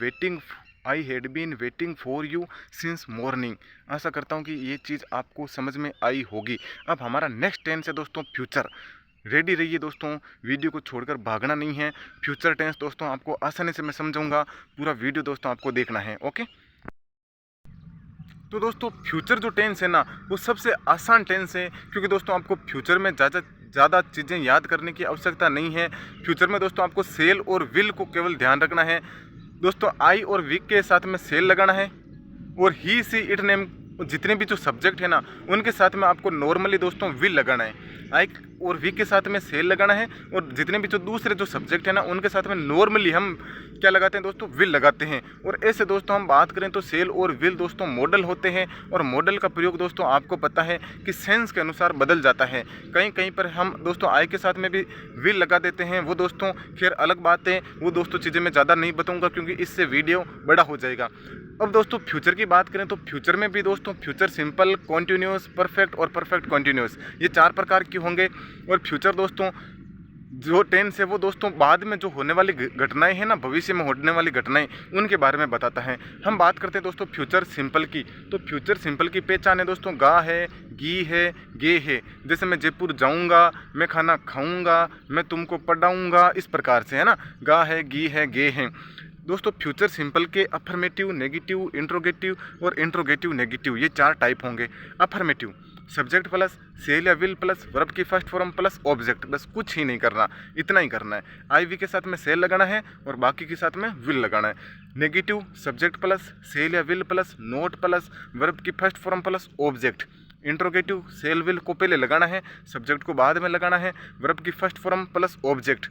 Speaker 1: waiting for you since morning. आशा करता हूँ कि ये चीज़ आपको समझ में आई होगी। अब हमारा नेक्स्ट टेंस है दोस्तों फ्यूचर। रेडी रहिए दोस्तों, वीडियो को छोड़कर भागना नहीं है। फ्यूचर टेंस दोस्तों आपको आसानी से मैं समझाऊंगा, पूरा वीडियो दोस्तों आपको देखना है, ओके। तो दोस्तों फ्यूचर जो टेंस है ना, वो सबसे आसान टेंस है, क्योंकि दोस्तों आपको फ्यूचर में ज़्यादा चीज़ें याद करने की आवश्यकता नहीं है। फ्यूचर में दोस्तों आपको सेल और विल को केवल ध्यान रखना है। दोस्तों आई और विक के साथ में सेल लगाना है, और ही सी इट नेम जितने भी जो सब्जेक्ट है ना, उनके साथ में आपको नॉर्मली दोस्तों विल लगाना है। आई और वी के साथ में सेल लगाना है, और जितने भी जो दूसरे जो सब्जेक्ट है ना, उनके साथ में नॉर्मली हम क्या लगाते हैं दोस्तों, विल लगाते हैं। और ऐसे दोस्तों हम बात करें तो सेल और विल दोस्तों मॉडल होते हैं, और मॉडल का प्रयोग दोस्तों आपको पता है कि सेंस के अनुसार बदल जाता है। कहीं कहीं पर हम दोस्तों आई के साथ में भी विल लगा देते हैं, वो दोस्तों खैर अलग बात है। वो दोस्तों चीज़ें मैं ज़्यादा नहीं बताऊँगा, क्योंकि इससे वीडियो बड़ा हो जाएगा। अब दोस्तों फ्यूचर की बात करें तो फ्यूचर में भी दोस्तों फ्यूचर सिंपल, कॉन्टिन्यूस, परफेक्ट और परफेक्ट कॉन्टिन्यूस, ये 4 प्रकार के होंगे। और फ्यूचर दोस्तों जो टेंस है वो दोस्तों बाद में जो होने वाली घटनाएं हैं ना, भविष्य में होने वाली घटनाएं, उनके बारे में बताता है। हम बात करते हैं दोस्तों फ्यूचर सिंपल की। तो फ्यूचर सिंपल की पहचान है दोस्तों गा है, गी है, गे है। जैसे मैं जयपुर जाऊंगा, मैं खाना खाऊंगा, मैं तुमको पढ़ाऊंगा, इस प्रकार से, है ना। गा है, गी है, गे है। दोस्तों फ्यूचर सिंपल के अफर्मेटिव, नेगेटिव, इंट्रोगेटिव और इंट्रोगेटिव नेगेटिव, ये 4 टाइप होंगे। अफर्मेटिव सब्जेक्ट प्लस सेल या विल प्लस वर्ब की फर्स्ट फॉर्म प्लस ऑब्जेक्ट, बस कुछ ही नहीं करना, इतना ही करना है। आई वी के साथ में सेल लगाना है और बाकी के साथ में विल लगाना है। नेगेटिव सब्जेक्ट प्लस सेल या will plus not plus verb की first form plus object, interrogative shall will को पहले लगाना है, सब्जेक्ट को बाद में लगाना है, वर्ब की फर्स्ट फॉर्म प्लस ऑब्जेक्ट।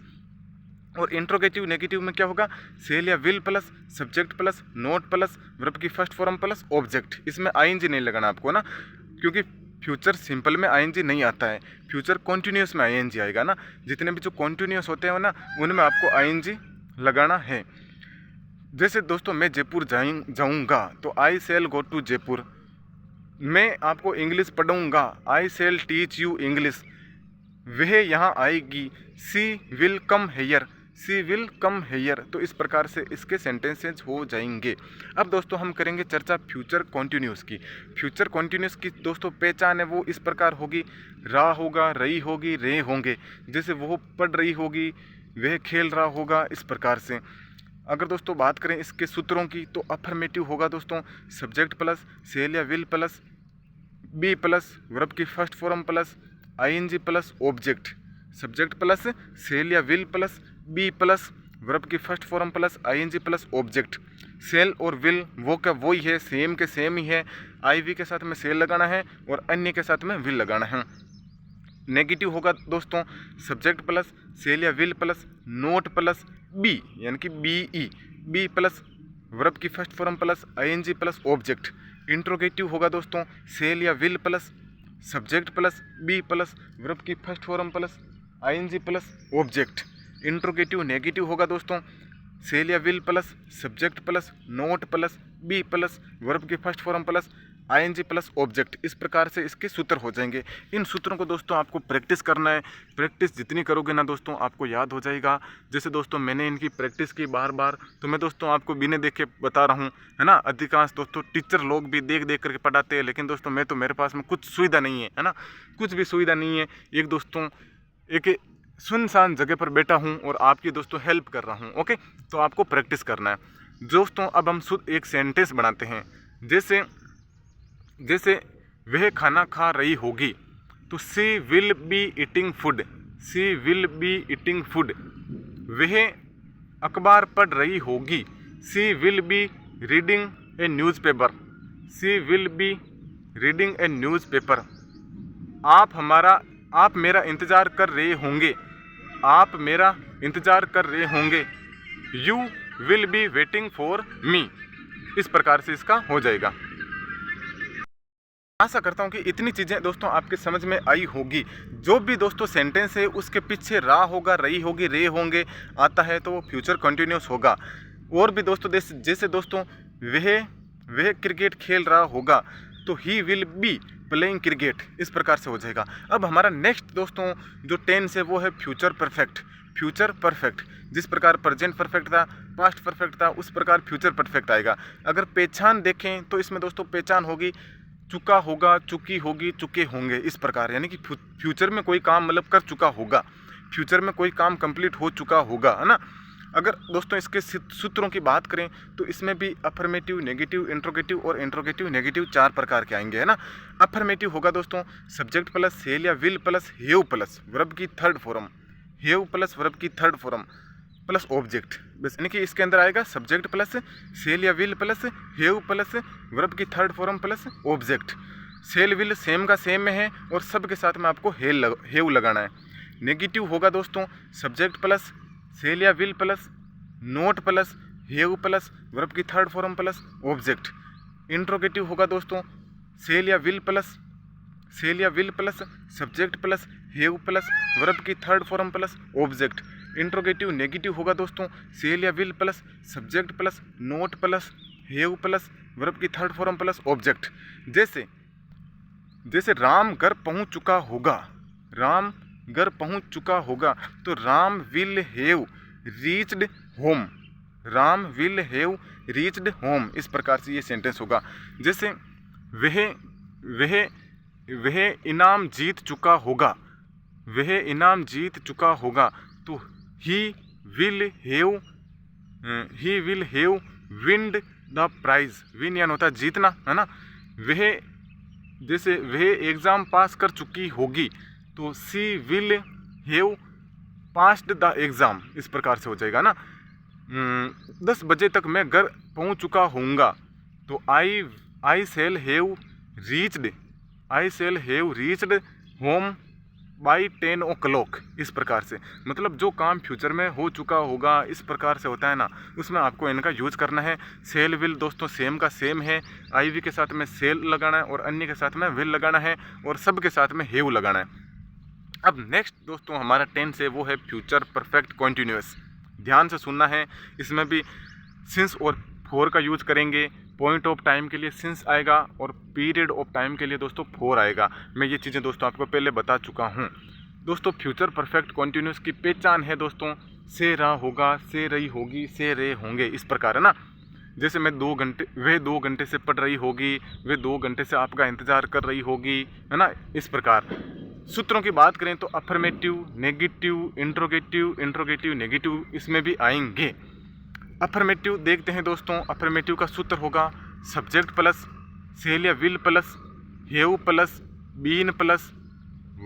Speaker 1: और इंट्रोगेटिव नेगेटिव में क्या होगा, सेल या will plus subject plus not plus verb की फर्स्ट फॉर्म प्लस ऑब्जेक्ट। इसमें आईएनजी नहीं लगाना आपको ना, क्योंकि फ्यूचर सिंपल में आईएनजी नहीं आता है, फ्यूचर कॉन्टिन्यूस में आईएनजी आएगा ना। जितने भी जो कॉन्टिन्यूस होते हैं ना उनमें आपको आईएनजी लगाना है। जैसे दोस्तों मैं जयपुर जाऊंगा तो I shall go to Jaipur. मैं आपको इंग्लिश पढ़ाऊंगा, I shall teach you English. वह यहाँ आएगी, she will come here, she will come here. तो इस प्रकार से इसके सेंटेंसेज हो जाएंगे। अब दोस्तों हम करेंगे चर्चा फ्यूचर कॉन्टिन्यूस की। फ्यूचर कॉन्टिन्यूस की दोस्तों पहचान है वो इस प्रकार होगी, रा होगा, रही होगी, रे होंगे। जैसे वो पढ़ रही होगी, वह खेल रहा होगा, इस प्रकार से। अगर दोस्तों बात करें इसके सूत्रों की तो अफर्मेटिव होगा दोस्तों सब्जेक्ट प्लस सेल या will plus be plus verb की first form plus ING plus object. Subject plus shall या will plus be plus verb की first form plus ING plus object. Shall और विल वो का वही है, सेम के सेम ही है। आईवी के साथ में सेल लगाना है और अन्य के साथ में विल लगाना है। नेगेटिव होगा दोस्तों सब्जेक्ट प्लस सेल या will plus not plus be यानी कि B E, be plus verb की first form plus ING plus object. Interrogative होगा दोस्तों सेल या will plus subject plus be plus verb की first form plus ING plus object. Interrogative negative होगा दोस्तों shall या will plus subject plus not plus be plus verb की first form plus ING plus object. इस प्रकार से इसके सूत्र हो जाएंगे। इन सूत्रों को दोस्तों आपको प्रैक्टिस करना है। प्रैक्टिस जितनी करोगे ना दोस्तों आपको याद हो जाएगा। जैसे दोस्तों मैंने इनकी प्रैक्टिस की बार बार, तो मैं दोस्तों आपको बिना देखे बता रहा हूँ, है ना। अधिकांश दोस्तों टीचर लोग भी देख देख करके पढ़ाते हैं, लेकिन दोस्तों मैं तो मेरे पास में कुछ सुविधा नहीं है ना, कुछ भी सुविधा नहीं है। एक दोस्तों एक सुनसान जगह पर बैठा हूँ और आपकी दोस्तों हेल्प कर रहा हूँ। ओके, तो आपको प्रैक्टिस करना है दोस्तों। अब हम शुद्ध एक सेंटेंस बनाते हैं। जैसे वह खाना खा रही होगी, तो she will be eating food, she will be eating food. वह अखबार पढ़ रही होगी, she will be reading a newspaper, she will be reading a newspaper. आप मेरा इंतज़ार कर रहे होंगे, आप मेरा इंतज़ार कर रहे होंगे। You will be waiting for मी। इस प्रकार से इसका हो जाएगा। आशा करता हूँ कि इतनी चीज़ें दोस्तों आपके समझ में आई होगी। जो भी दोस्तों सेंटेंस है उसके पीछे रा होगा, रही होगी, रे होंगे आता है तो वो फ्यूचर कंटिन्यूस होगा। और भी दोस्तों जैसे दोस्तों वह क्रिकेट खेल रहा होगा, तो he will be playing cricket. इस प्रकार से हो जाएगा। अब हमारा नेक्स्ट दोस्तों जो टेंस है वो है फ्यूचर परफेक्ट। फ्यूचर परफेक्ट जिस प्रकार प्रेजेंट परफेक्ट था, पास्ट परफेक्ट था, उस प्रकार फ्यूचर परफेक्ट आएगा। अगर पहचान देखें तो इसमें दोस्तों पहचान होगी चुका होगा, चुकी होगी, चुके होंगे। इस प्रकार यानी कि फ्यूचर में कोई काम मतलब कर चुका होगा, फ्यूचर में कोई काम कंप्लीट हो चुका होगा, है ना। अगर दोस्तों इसके सूत्रों की बात करें तो इसमें भी अफर्मेटिव, नेगेटिव, इंट्रोगेटिव और इंट्रोगेटिव नेगेटिव 4 प्रकार के आएंगे, है ना। अफर्मेटिव होगा दोस्तों सब्जेक्ट प्लस सेल या will plus have plus verb की third form, have plus verb की थर्ड फॉर्म प्लस ऑब्जेक्ट। बस यानी कि इसके अंदर आएगा सब्जेक्ट प्लस सेल या will plus have plus verb की third form plus object. Shall will same का सेम में है और सब के साथ में आपको हेव लगाना है। नेगेटिव होगा दोस्तों सब्जेक्ट प्लस सेल या will plus not plus have plus verb की third form plus object. Interrogative होगा दोस्तों सेल या will plus subject plus have plus verb की third form plus object. Interrogative negative होगा दोस्तों सेल या will plus subject plus not plus have plus verb की third form plus object. जैसे राम घर पहुंच चुका होगा, राम घर पहुंच चुका होगा, तो Ram will have reached home, Ram will have reached home. इस प्रकार से ये सेंटेंस होगा। जैसे वह इनाम जीत चुका होगा, वह इनाम जीत चुका होगा, तो he will have winned the prize. Win यानी होता है जीतना, है ना। वह एग्ज़ाम पास कर चुकी होगी, तो she will have passed the exam. इस प्रकार से हो जाएगा ना। 10 बजे तक मैं घर पहुंच चुका होऊंगा, तो I shall have reached I shall have reached home by 10 o'clock। इस प्रकार से मतलब जो काम फ्यूचर में हो चुका होगा, इस प्रकार से होता है ना, उसमें आपको इनका यूज करना है। सेल विल दोस्तों सेम का सेम है, आई वी के साथ में सेल लगाना है और अन्य के साथ में विल लगाना है और सब के साथ में हैव लगाना है। अब नेक्स्ट दोस्तों हमारा टेंस है वो है फ्यूचर परफेक्ट कॉन्टिन्यूअस। ध्यान से सुनना है, इसमें भी सिंस और फॉर का यूज करेंगे। पॉइंट ऑफ टाइम के लिए सिंस आएगा और पीरियड ऑफ टाइम के लिए दोस्तों फॉर आएगा। मैं ये चीज़ें दोस्तों आपको पहले बता चुका हूँ। दोस्तों फ्यूचर परफेक्ट कॉन्टिन्यूअस की पहचान है दोस्तों, से रहा होगा, से रही होगी, से रहे होंगे, इस प्रकार है ना। जैसे मैं 2 घंटे, वह 2 घंटे से पढ़ रही होगी, वे 2 घंटे से आपका इंतज़ार कर रही होगी, है ना। इस प्रकार सूत्रों की बात करें तो अफर्मेटिव, नेगेटिव, इंट्रोगेटिव, नेगेटिव इसमें भी आएंगे। अफर्मेटिव देखते हैं दोस्तों, अफर्मेटिव का सूत्र होगा सब्जेक्ट प्लस सेल या will plus have plus been plus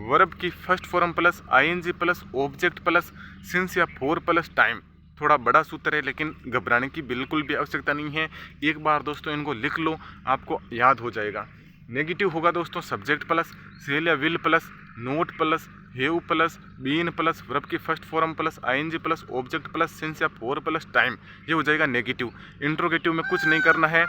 Speaker 1: verb की first form plus ING plus object plus since या फॉर प्लस टाइम। थोड़ा बड़ा सूत्र है लेकिन घबराने की बिल्कुल भी आवश्यकता नहीं है। एक बार दोस्तों इनको लिख लो, आपको याद हो जाएगा। नेगेटिव होगा दोस्तों सब्जेक्ट प्लस सेल या will plus not plus have plus been plus verb की first form plus ING plus object plus since या फॉर प्लस टाइम, ये हो जाएगा नेगेटिव। इंट्रोगेटिव में कुछ नहीं करना है,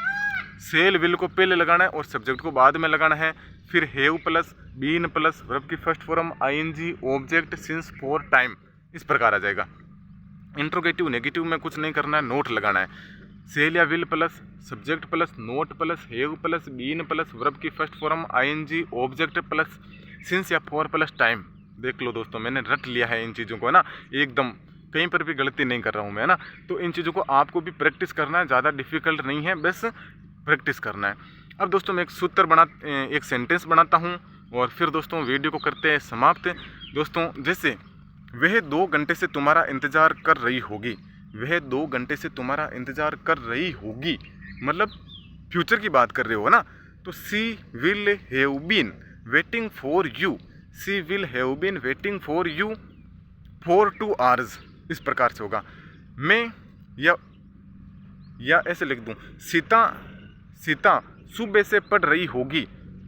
Speaker 1: सेल विल को पहले लगाना है और सब्जेक्ट को बाद में लगाना है, फिर have plus been plus verb की first form ING object since for time, इस प्रकार आ जाएगा। इंट्रोगेटिव नेगेटिव में कुछ नहीं करना है, नोट लगाना है। सेल या will plus subject plus not plus have plus been plus verb की first form ING object plus since या फॉर प्लस टाइम। देख लो दोस्तों मैंने रट लिया है इन चीज़ों को, है ना, एकदम कहीं पर भी गलती नहीं कर रहा हूँ मैं, है ना। तो इन चीज़ों को आपको भी प्रैक्टिस करना है, ज़्यादा डिफिकल्ट नहीं है, बस प्रैक्टिस करना है। अब दोस्तों मैं एक सेंटेंस बनाता हूँ और फिर दोस्तों वीडियो को करते हैं समाप्त। दोस्तों जैसे वह 2 घंटे से तुम्हारा इंतज़ार कर रही होगी, वह 2 घंटे से तुम्हारा इंतज़ार कर रही होगी मतलब फ्यूचर की बात कर रहे हो ना। तो she will have been waiting for you, she will have been waiting for you for 2 hours, इस प्रकार से होगा। मैं या ऐसे लिख दूँ, सीता सुबह से पढ़ रही होगी,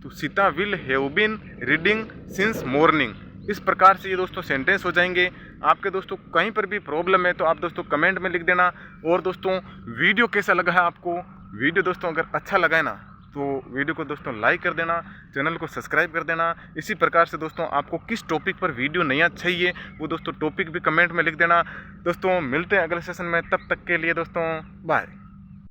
Speaker 1: तो Sita will have been reading since morning. इस प्रकार से ये दोस्तों सेंटेंस हो जाएंगे। आपके दोस्तों कहीं पर भी प्रॉब्लम है तो आप दोस्तों कमेंट में लिख देना। और दोस्तों वीडियो कैसा लगा है आपको, वीडियो दोस्तों अगर अच्छा लगा है ना तो वीडियो को दोस्तों लाइक कर देना, चैनल को सब्सक्राइब कर देना। इसी प्रकार से दोस्तों आपको किस टॉपिक पर वीडियो नया चाहिए वो दोस्तों टॉपिक भी कमेंट में लिख देना। दोस्तों मिलते हैं अगले सेशन में, तब तक के लिए दोस्तों बाय।